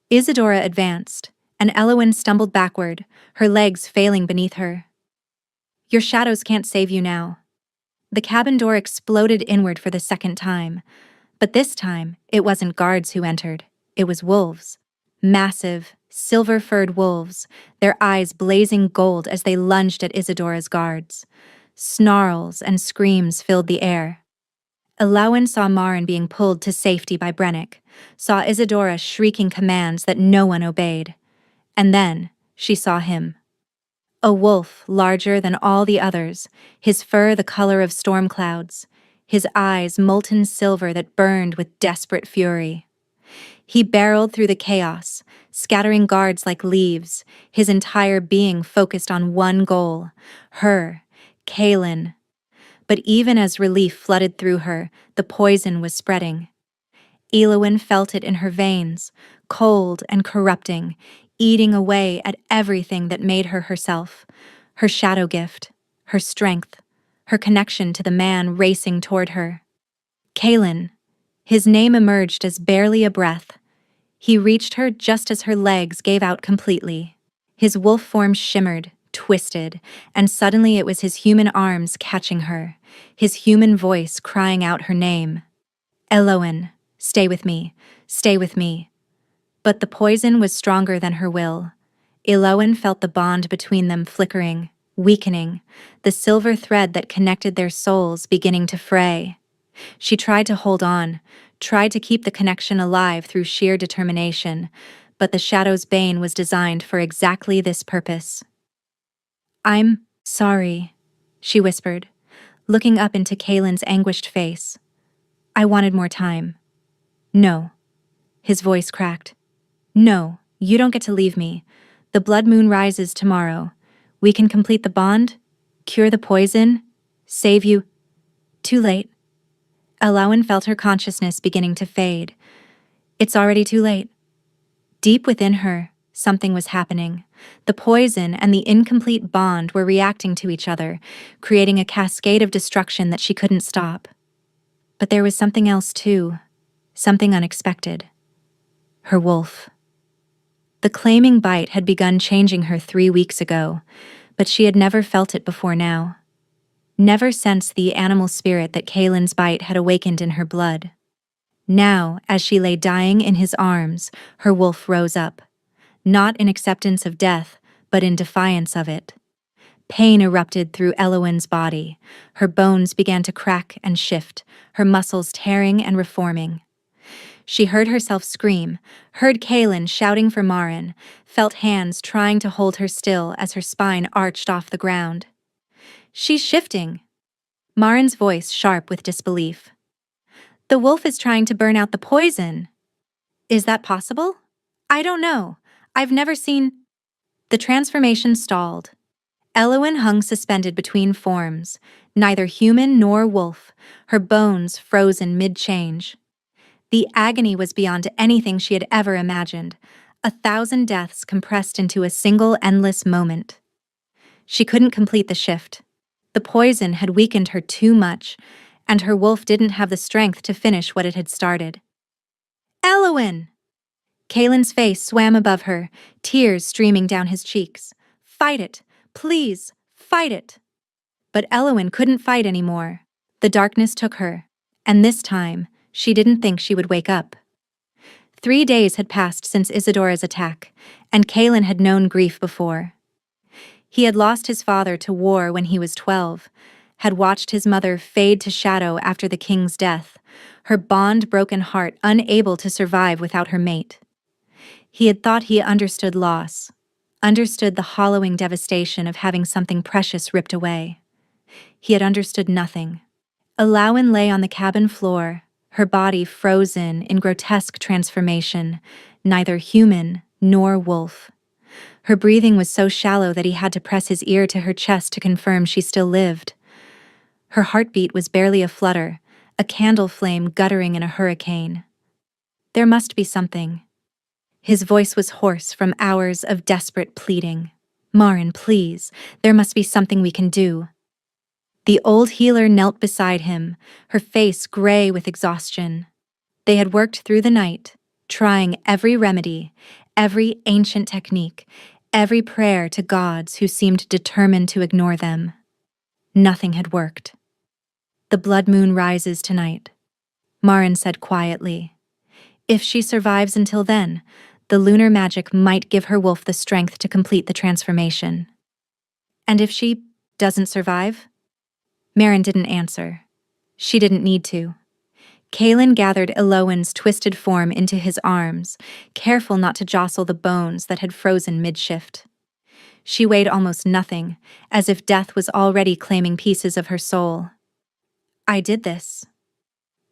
Isadora advanced, and Elowen stumbled backward, her legs failing beneath her. Your shadows can't save you now. The cabin door exploded inward for the second time, but this time it wasn't guards who entered, it was wolves. Massive, silver-furred wolves, their eyes blazing gold as they lunged at Isadora's guards. Snarls and screams filled the air. Elowen saw Marin being pulled to safety by Brennick, saw Isadora shrieking commands that no one obeyed. And then she saw him. A wolf larger than all the others, his fur the color of storm clouds, his eyes molten silver that burned with desperate fury. He barreled through the chaos, scattering guards like leaves, his entire being focused on one goal, her, Kaelin. But even as relief flooded through her, the poison was spreading. Elowen felt it in her veins, cold and corrupting, eating away at everything that made her herself, her shadow gift, her strength, her connection to the man racing toward her. Kaelin. His name emerged as barely a breath. He reached her just as her legs gave out completely. His wolf form shimmered, twisted, and suddenly it was his human arms catching her, his human voice crying out her name. Elowen, stay with me, stay with me. But the poison was stronger than her will. Elowen felt the bond between them flickering, weakening, the silver thread that connected their souls beginning to fray. She tried to hold on, tried to keep the connection alive through sheer determination, but the Shadow's Bane was designed for exactly this purpose. I'm sorry, she whispered, looking up into Kaelin's anguished face. I wanted more time. No. His voice cracked. No, you don't get to leave me. The blood moon rises tomorrow. We can complete the bond, cure the poison, save you. Too late. Elowen felt her consciousness beginning to fade. It's already too late. Deep within her, something was happening. The poison and the incomplete bond were reacting to each other, creating a cascade of destruction that she couldn't stop. But there was something else too, something unexpected. Her wolf. The claiming bite had begun changing her 3 weeks ago, but she had never felt it before now. Never sensed the animal spirit that Kaelin's bite had awakened in her blood. Now, as she lay dying in his arms, her wolf rose up, not in acceptance of death, but in defiance of it. Pain erupted through Elowen's body. Her bones began to crack and shift, her muscles tearing and reforming. She heard herself scream, heard Kaelin shouting for Marin, felt hands trying to hold her still as her spine arched off the ground. She's shifting. Marin's voice sharp with disbelief. The wolf is trying to burn out the poison. Is that possible? I don't know. I've never seen... The transformation stalled. Elowen hung suspended between forms, neither human nor wolf, her bones frozen mid-change. The agony was beyond anything she had ever imagined, 1,000 deaths compressed into a single endless moment. She couldn't complete the shift. The poison had weakened her too much, and her wolf didn't have the strength to finish what it had started. Elowin! Kalen's face swam above her, tears streaming down his cheeks. Fight it! Please, fight it! But Elowin couldn't fight anymore. The darkness took her, and this time, she didn't think she would wake up. 3 days had passed since Isidora's attack, and Kalen had known grief before. He had lost his father to war when he was 12, had watched his mother fade to shadow after the king's death, her bond-broken heart unable to survive without her mate. He had thought he understood loss, understood the hollowing devastation of having something precious ripped away. He had understood nothing. Elowin lay on the cabin floor, her body frozen in grotesque transformation, neither human nor wolf. Her breathing was so shallow that he had to press his ear to her chest to confirm she still lived. Her heartbeat was barely a flutter, a candle flame guttering in a hurricane. There must be something. His voice was hoarse from hours of desperate pleading. Marin, please, there must be something we can do. The old healer knelt beside him, her face gray with exhaustion. They had worked through the night, trying every remedy, every ancient technique, every prayer to gods who seemed determined to ignore them. Nothing had worked. The blood moon rises tonight, Marin said quietly. If she survives until then, the lunar magic might give her wolf the strength to complete the transformation. And if she doesn't survive? Marin didn't answer. She didn't need to. Kalen gathered Elowin's twisted form into his arms, careful not to jostle the bones that had frozen mid-shift. She weighed almost nothing, as if death was already claiming pieces of her soul. I did this.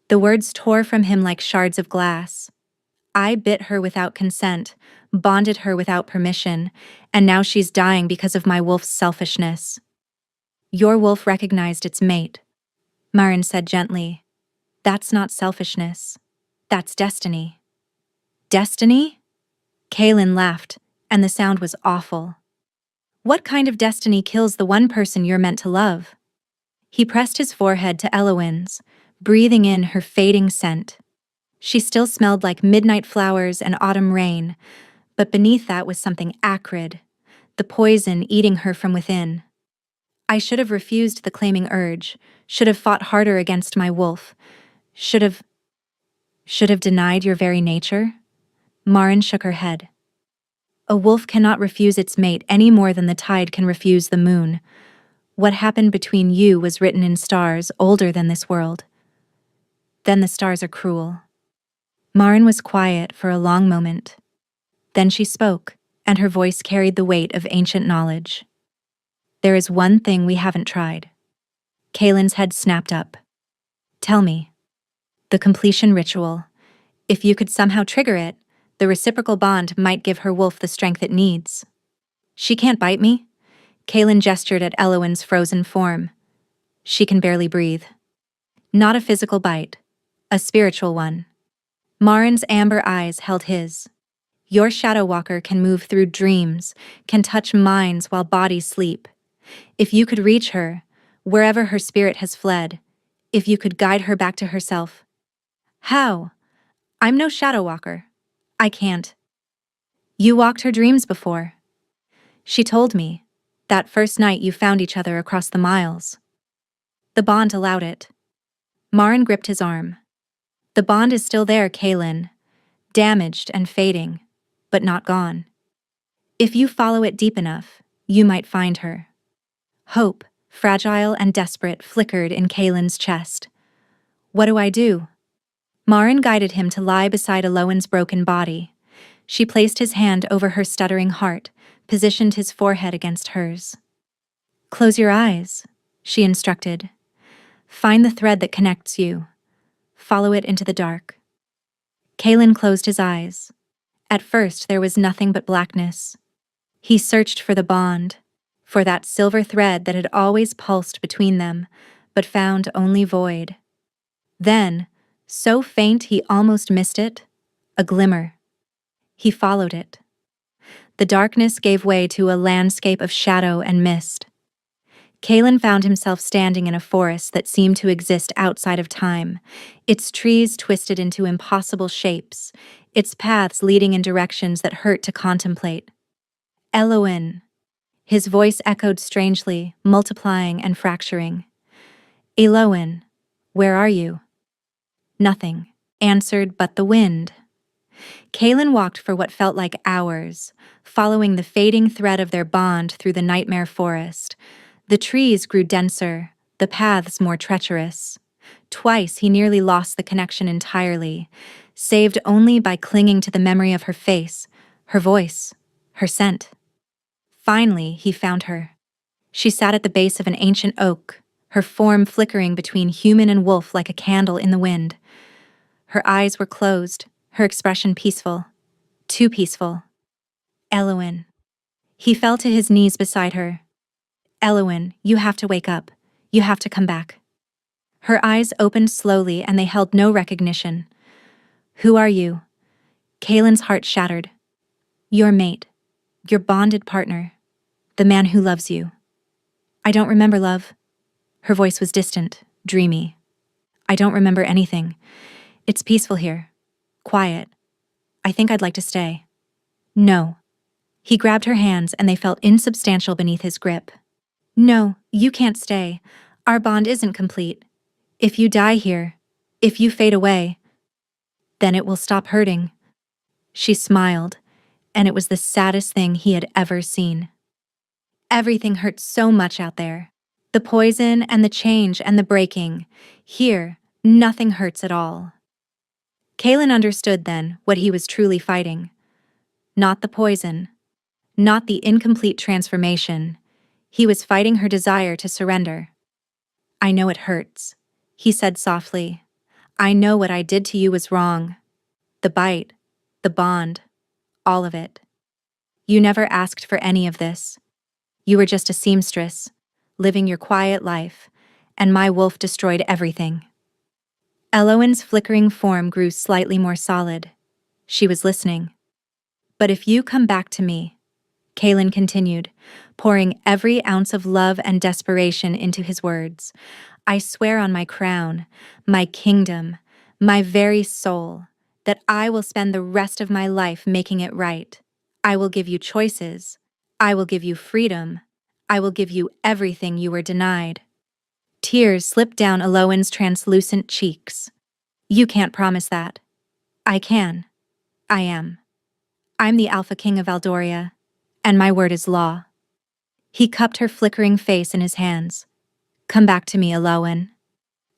The words tore from him like shards of glass. I bit her without consent, bonded her without permission, and now she's dying because of my wolf's selfishness. Your wolf recognized its mate, Marin said gently. That's not selfishness. That's destiny. Destiny? Kalen laughed, and the sound was awful. What kind of destiny kills the one person you're meant to love? He pressed his forehead to Elowin's, breathing in her fading scent. She still smelled like midnight flowers and autumn rain, but beneath that was something acrid, the poison eating her from within. I should have refused the claiming urge, should have fought harder against my wolf, should have denied your very nature? Marin shook her head. A wolf cannot refuse its mate any more than the tide can refuse the moon. What happened between you was written in stars older than this world. Then the stars are cruel. Marin was quiet for a long moment. Then she spoke, and her voice carried the weight of ancient knowledge. There is one thing we haven't tried. Kalen's head snapped up. Tell me. The completion ritual. If you could somehow trigger it, the reciprocal bond might give her wolf the strength it needs. She can't bite me? Kalen gestured at Elowin's frozen form. She can barely breathe. Not a physical bite, a spiritual one. Marin's amber eyes held his. Your Shadow Walker can move through dreams, can touch minds while bodies sleep. If you could reach her, wherever her spirit has fled, if you could guide her back to herself. How? I'm no Shadow Walker. I can't. You walked her dreams before. She told me, that first night you found each other across the miles. The bond allowed it. Marin gripped his arm. The bond is still there, Kalen. Damaged and fading, but not gone. If you follow it deep enough, you might find her. Hope, fragile and desperate, flickered in Kalen's chest. What do I do? Marin guided him to lie beside Elowin's broken body. She placed his hand over her stuttering heart, positioned his forehead against hers. Close your eyes, she instructed. Find the thread that connects you. Follow it into the dark. Kalen closed his eyes. At first, there was nothing but blackness. He searched for the bond, for that silver thread that had always pulsed between them, but found only void. Then, so faint he almost missed it, a glimmer. He followed it. The darkness gave way to a landscape of shadow and mist. Kalen found himself standing in a forest that seemed to exist outside of time, its trees twisted into impossible shapes, its paths leading in directions that hurt to contemplate. Eloin. His voice echoed strangely, multiplying and fracturing. Eloin, where are you? Nothing answered but the wind. Kalen walked for what felt like hours, following the fading thread of their bond through the nightmare forest. The trees grew denser, the paths more treacherous. Twice he nearly lost the connection entirely, saved only by clinging to the memory of her face, her voice, her scent. Finally, he found her. She sat at the base of an ancient oak, her form flickering between human and wolf like a candle in the wind. Her eyes were closed, her expression peaceful. Too peaceful. Eloin. He fell to his knees beside her. Eloin, you have to wake up. You have to come back. Her eyes opened slowly and they held no recognition. Who are you? Kalen's heart shattered. Your mate. Your bonded partner. The man who loves you. I don't remember, love. Her voice was distant, dreamy. I don't remember anything. It's peaceful here. Quiet. I think I'd like to stay. No. He grabbed her hands and they felt insubstantial beneath his grip. No, you can't stay. Our bond isn't complete. If you die here, if you fade away, then it will stop hurting. She smiled, and it was the saddest thing he had ever seen. Everything hurt so much out there. The poison and the change and the breaking. Here, nothing hurts at all. Kalen understood then what he was truly fighting. Not the poison. Not the incomplete transformation. He was fighting her desire to surrender. I know it hurts, he said softly. I know what I did to you was wrong. The bite, the bond, all of it. You never asked for any of this. You were just a seamstress, living your quiet life, and my wolf destroyed everything. Eloin's flickering form grew slightly more solid. She was listening. But if you come back to me, Kalen continued, pouring every ounce of love and desperation into his words, I swear on my crown, my kingdom, my very soul, that I will spend the rest of my life making it right. I will give you choices. I will give you freedom. I will give you everything you were denied. Tears slipped down Eloin's translucent cheeks. You can't promise that. I can. I am. I'm the Alpha King of Aldoria, and my word is law. He cupped her flickering face in his hands. Come back to me, Eloin.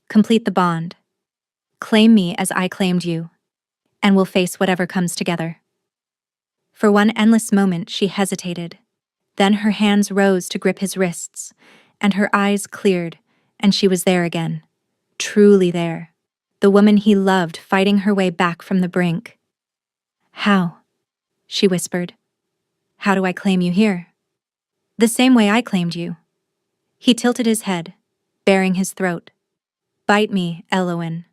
Complete the bond. Claim me as I claimed you, and we'll face whatever comes together. For one endless moment, she hesitated. Then her hands rose to grip his wrists, and her eyes cleared, and she was there again. Truly there. The woman he loved fighting her way back from the brink. How? She whispered. How do I claim you here? The same way I claimed you. He tilted his head, baring his throat. Bite me, Eloin.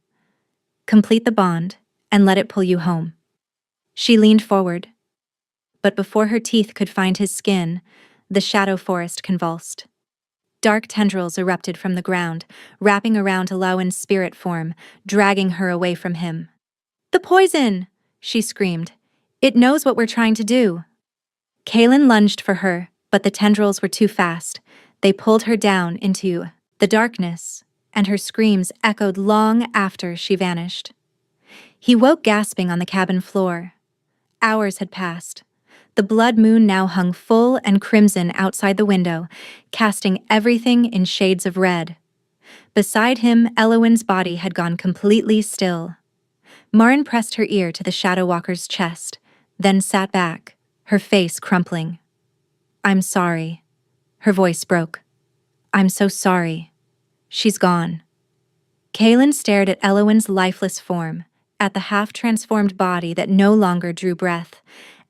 Complete the bond, and let it pull you home. She leaned forward. But before her teeth could find his skin, the shadow forest convulsed. Dark tendrils erupted from the ground, wrapping around Eloin's spirit form, dragging her away from him. The poison! She screamed. It knows what we're trying to do. Kalen lunged for her, but the tendrils were too fast. They pulled her down into the darkness, and her screams echoed long after she vanished. He woke gasping on the cabin floor. Hours had passed. The blood moon now hung full and crimson outside the window, casting everything in shades of red. Beside him, Eloin's body had gone completely still. Marin pressed her ear to the Shadow Walker's chest, then sat back, her face crumpling. I'm sorry. Her voice broke. I'm so sorry. She's gone. Kalen stared at Eloin's lifeless form, at the half-transformed body that no longer drew breath,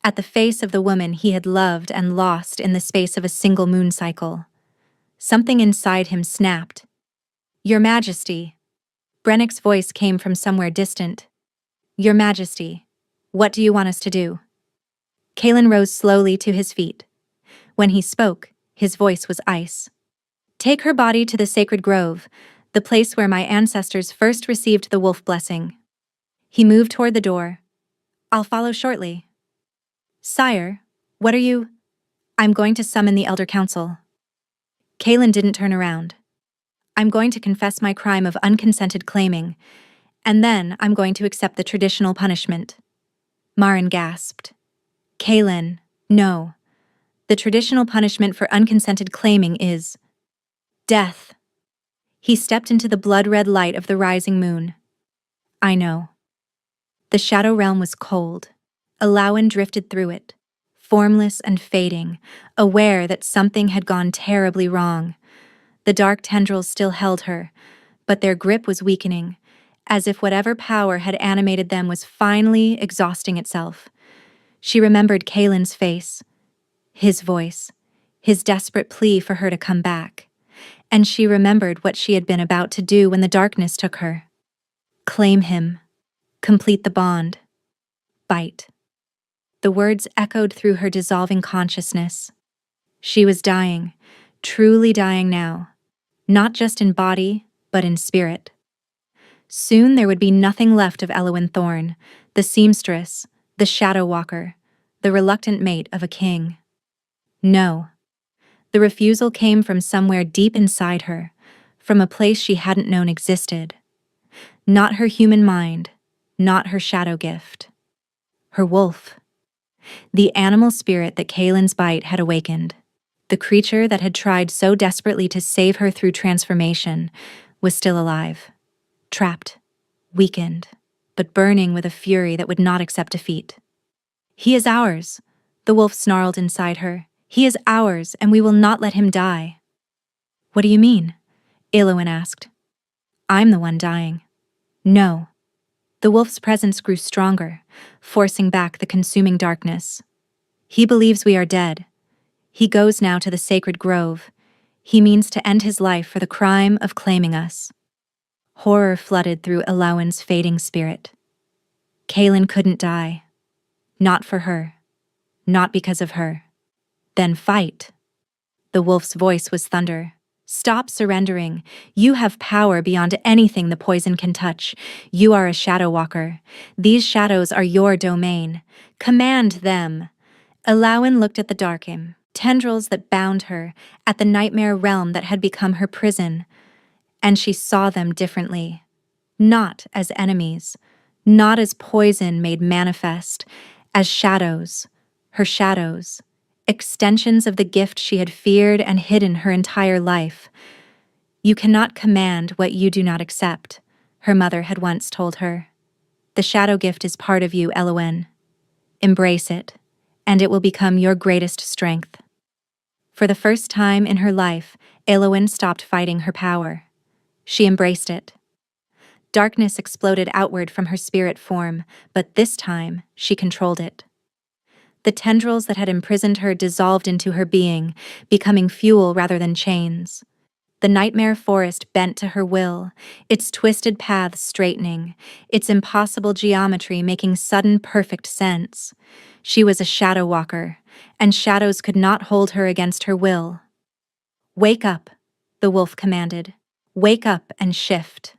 at the face of the woman he had loved and lost in the space of a single moon cycle. Something inside him snapped. Your Majesty. Brennick's voice came from somewhere distant. Your Majesty, what do you want us to do? Kalen rose slowly to his feet. When he spoke, his voice was ice. Take her body to the sacred grove, the place where my ancestors first received the wolf blessing. He moved toward the door. I'll follow shortly. Sire, what are you? I'm going to summon the Elder Council. Kaelin didn't turn around. I'm going to confess my crime of unconsented claiming, and then I'm going to accept the traditional punishment. Maren gasped. Kaelin, no. The traditional punishment for unconsented claiming is death. He stepped into the blood-red light of the rising moon. I know. The Shadow Realm was cold. Alawen drifted through it, formless and fading, aware that something had gone terribly wrong. The dark tendrils still held her, but their grip was weakening, as if whatever power had animated them was finally exhausting itself. She remembered Kaelin's face, his voice, his desperate plea for her to come back. And she remembered what she had been about to do when the darkness took her. Claim him. Complete the bond. Bite. The words echoed through her dissolving consciousness. She was dying, truly dying now, not just in body, but in spirit. Soon there would be nothing left of Elowen Thorne, the seamstress, the shadow walker, the reluctant mate of a king. No. The refusal came from somewhere deep inside her, from a place she hadn't known existed. Not her human mind, not her shadow gift. Her wolf. The animal spirit that Kaelin's bite had awakened. The creature that had tried so desperately to save her through transformation was still alive. Trapped, weakened, but burning with a fury that would not accept defeat. He is ours, the wolf snarled inside her. He is ours, and we will not let him die. What do you mean? Elowen asked. I'm the one dying. No. The wolf's presence grew stronger, forcing back the consuming darkness. He believes we are dead. He goes now to the sacred grove. He means to end his life for the crime of claiming us. Horror flooded through Alawen's fading spirit. Kaelin couldn't die. Not for her. Not because of her. Then fight. The wolf's voice was thunder. Stop surrendering. You have power beyond anything the poison can touch. You are a shadow walker. These shadows are your domain. Command them. Alawen looked at the Darkim, tendrils that bound her, at the nightmare realm that had become her prison, and she saw them differently. Not as enemies, not as poison made manifest, as shadows, her shadows. Extensions of the gift she had feared and hidden her entire life. You cannot command what you do not accept, her mother had once told her. The shadow gift is part of you, Elowen. Embrace it, and it will become your greatest strength. For the first time in her life, Elowen stopped fighting her power. She embraced it. Darkness exploded outward from her spirit form, but this time she controlled it. The tendrils that had imprisoned her dissolved into her being, becoming fuel rather than chains. The nightmare forest bent to her will, its twisted paths straightening, its impossible geometry making sudden perfect sense. She was a shadow walker, and shadows could not hold her against her will. Wake up, the wolf commanded. Wake up and shift.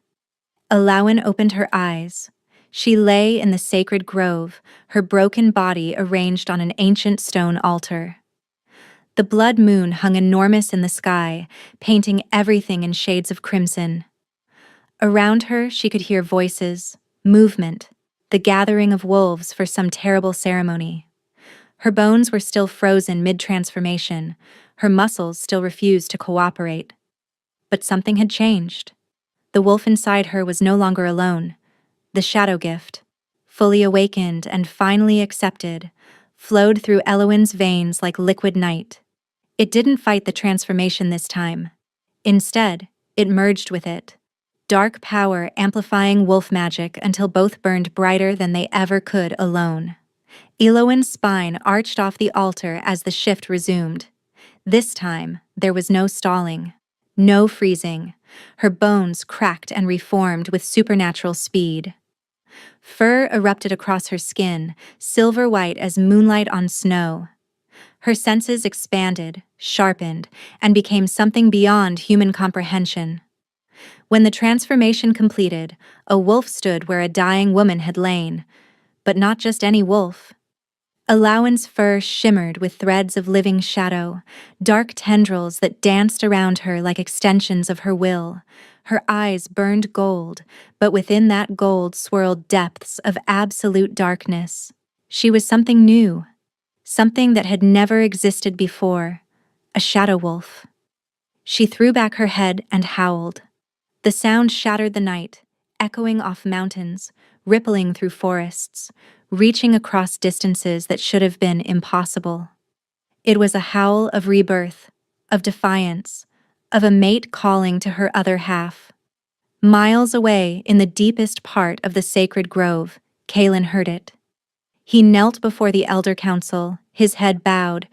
Alawen opened her eyes. She lay in the sacred grove, her broken body arranged on an ancient stone altar. The blood moon hung enormous in the sky, painting everything in shades of crimson. Around her she could hear voices, movement, the gathering of wolves for some terrible ceremony. Her bones were still frozen mid-transformation, her muscles still refused to cooperate. But something had changed. The wolf inside her was no longer alone. The shadow gift, fully awakened and finally accepted, flowed through Elowen's veins like liquid night. It didn't fight the transformation this time. Instead, it merged with it. Dark power amplifying wolf magic until both burned brighter than they ever could alone. Elowen's spine arched off the altar as the shift resumed. This time, there was no stalling, no freezing. Her bones cracked and reformed with supernatural speed. Fur erupted across her skin, silver white as moonlight on snow. Her senses expanded, sharpened, and became something beyond human comprehension. When the transformation completed, a wolf stood where a dying woman had lain, but not just any wolf. Alawen's fur shimmered with threads of living shadow, dark tendrils that danced around her like extensions of her will. Her eyes burned gold, but within that gold swirled depths of absolute darkness. She was something new, something that had never existed before, a shadow wolf. She threw back her head and howled. The sound shattered the night, echoing off mountains, rippling through forests, reaching across distances that should have been impossible. It was a howl of rebirth, of defiance, of a mate calling to her other half. Miles away, in the deepest part of the sacred grove, Kalen heard it. He knelt before the elder council, his head bowed,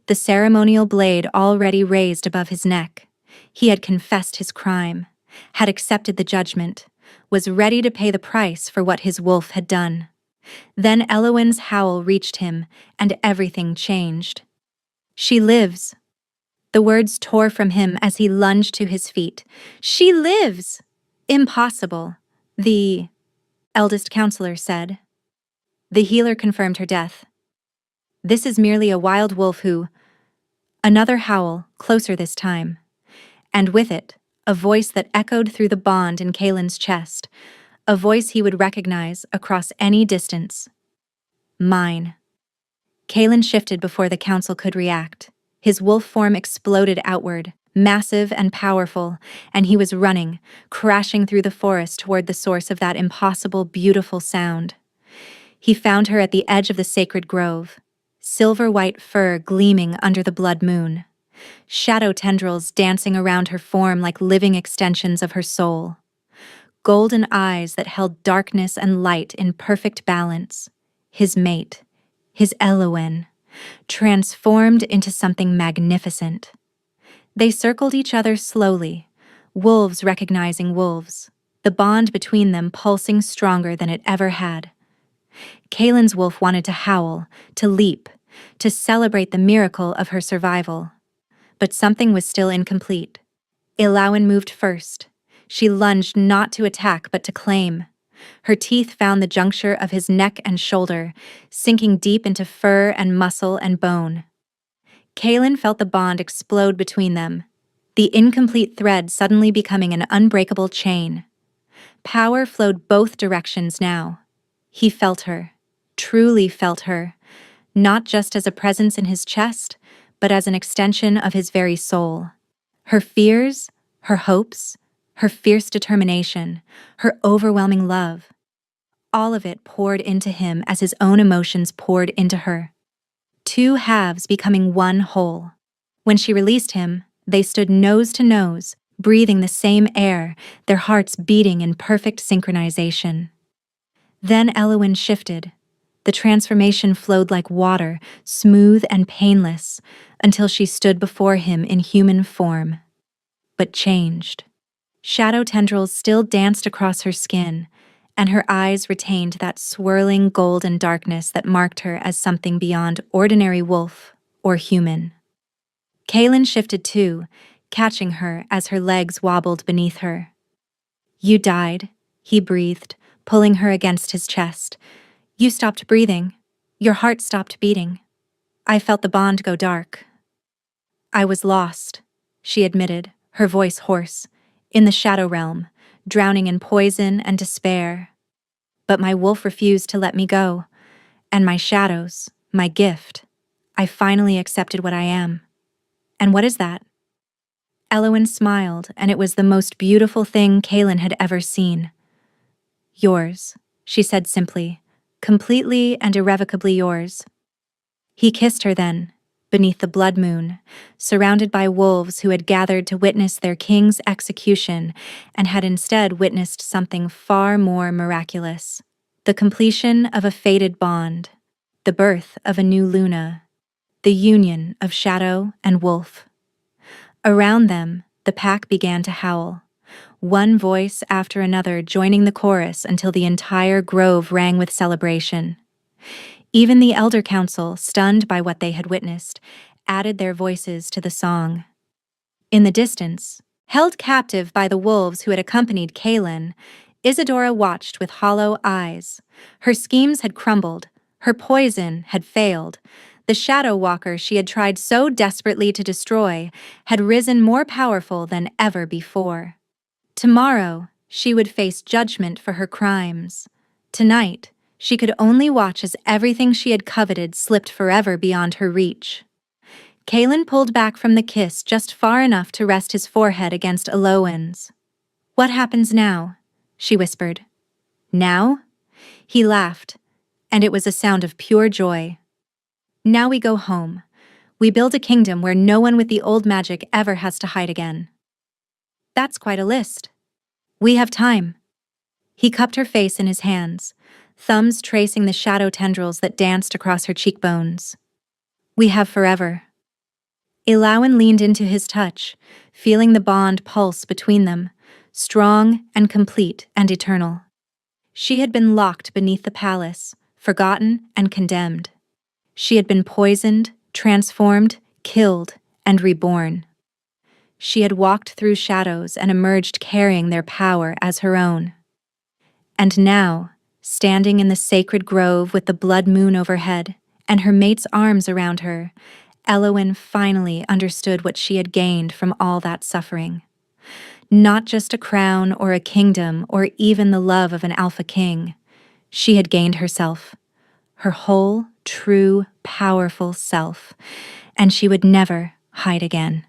the ceremonial blade already raised above his neck. He had confessed his crime, had accepted the judgment, was ready to pay the price for what his wolf had done. Then Elowen's howl reached him, and everything changed. "She lives." The words tore from him as he lunged to his feet. "She lives!" "Impossible," the eldest counselor said. The healer confirmed her death. "This is merely a wild wolf who—" Another howl, closer this time. And with it, a voice that echoed through the bond in Kalen's chest, a voice he would recognize across any distance. "Mine." Kalen shifted before the council could react. His wolf form exploded outward, massive and powerful, and he was running, crashing through the forest toward the source of that impossible, beautiful sound. He found her at the edge of the sacred grove, silver-white fur gleaming under the blood moon, shadow tendrils dancing around her form like living extensions of her soul, golden eyes that held darkness and light in perfect balance. His mate, his Elowen, transformed into something magnificent. They circled each other slowly, wolves recognizing wolves, the bond between them pulsing stronger than it ever had. Kalen's wolf wanted to howl, to leap, to celebrate the miracle of her survival. But something was still incomplete. Alawen moved first. She lunged not to attack but to claim. Her teeth found the juncture of his neck and shoulder, sinking deep into fur and muscle and bone. Kalen felt the bond explode between them, the incomplete thread suddenly becoming an unbreakable chain. Power flowed both directions now. He felt her, truly felt her, not just as a presence in his chest, but as an extension of his very soul. Her fears, her hopes, her fierce determination, her overwhelming love. All of it poured into him as his own emotions poured into her. Two halves becoming one whole. When she released him, they stood nose to nose, breathing the same air, their hearts beating in perfect synchronization. Then Elowen shifted. The transformation flowed like water, smooth and painless, until she stood before him in human form. But changed. Shadow tendrils still danced across her skin, and her eyes retained that swirling golden darkness that marked her as something beyond ordinary wolf or human. Kalen shifted too, catching her as her legs wobbled beneath her. "You died," he breathed, pulling her against his chest. "You stopped breathing. Your heart stopped beating. I felt the bond go dark." "I was lost," she admitted, her voice hoarse, "in the shadow realm, drowning in poison and despair. But my wolf refused to let me go, and my shadows, my gift, I finally accepted what I am." "And what is that?" Elowen smiled, and it was the most beautiful thing Kalen had ever seen. "Yours," she said simply, "completely and irrevocably yours." He kissed her then, beneath the blood moon, surrounded by wolves who had gathered to witness their king's execution and had instead witnessed something far more miraculous. The completion of a fated bond, the birth of a new Luna, the union of shadow and wolf. Around them, the pack began to howl, one voice after another joining the chorus until the entire grove rang with celebration. Even the Elder Council, stunned by what they had witnessed, added their voices to the song. In the distance, held captive by the wolves who had accompanied Kaelin, Isadora watched with hollow eyes. Her schemes had crumbled. Her poison had failed. The Shadow Walker she had tried so desperately to destroy had risen more powerful than ever before. Tomorrow, she would face judgment for her crimes. Tonight, she could only watch as everything she had coveted slipped forever beyond her reach. Kaelin pulled back from the kiss just far enough to rest his forehead against Elowen's. "What happens now?" she whispered. "Now?" He laughed, and it was a sound of pure joy. "Now we go home. We build a kingdom where no one with the old magic ever has to hide again." "That's quite a list." "We have time." He cupped her face in his hands, thumbs tracing the shadow tendrils that danced across her cheekbones. "We have forever." Eowyn leaned into his touch, feeling the bond pulse between them, strong and complete and eternal. She had been locked beneath the palace, forgotten and condemned. She had been poisoned, transformed, killed, and reborn. She had walked through shadows and emerged carrying their power as her own. And now, standing in the sacred grove with the blood moon overhead and her mate's arms around her, Eowyn finally understood what she had gained from all that suffering. Not just a crown or a kingdom or even the love of an alpha king. She had gained herself, her whole, true, powerful self, and she would never hide again.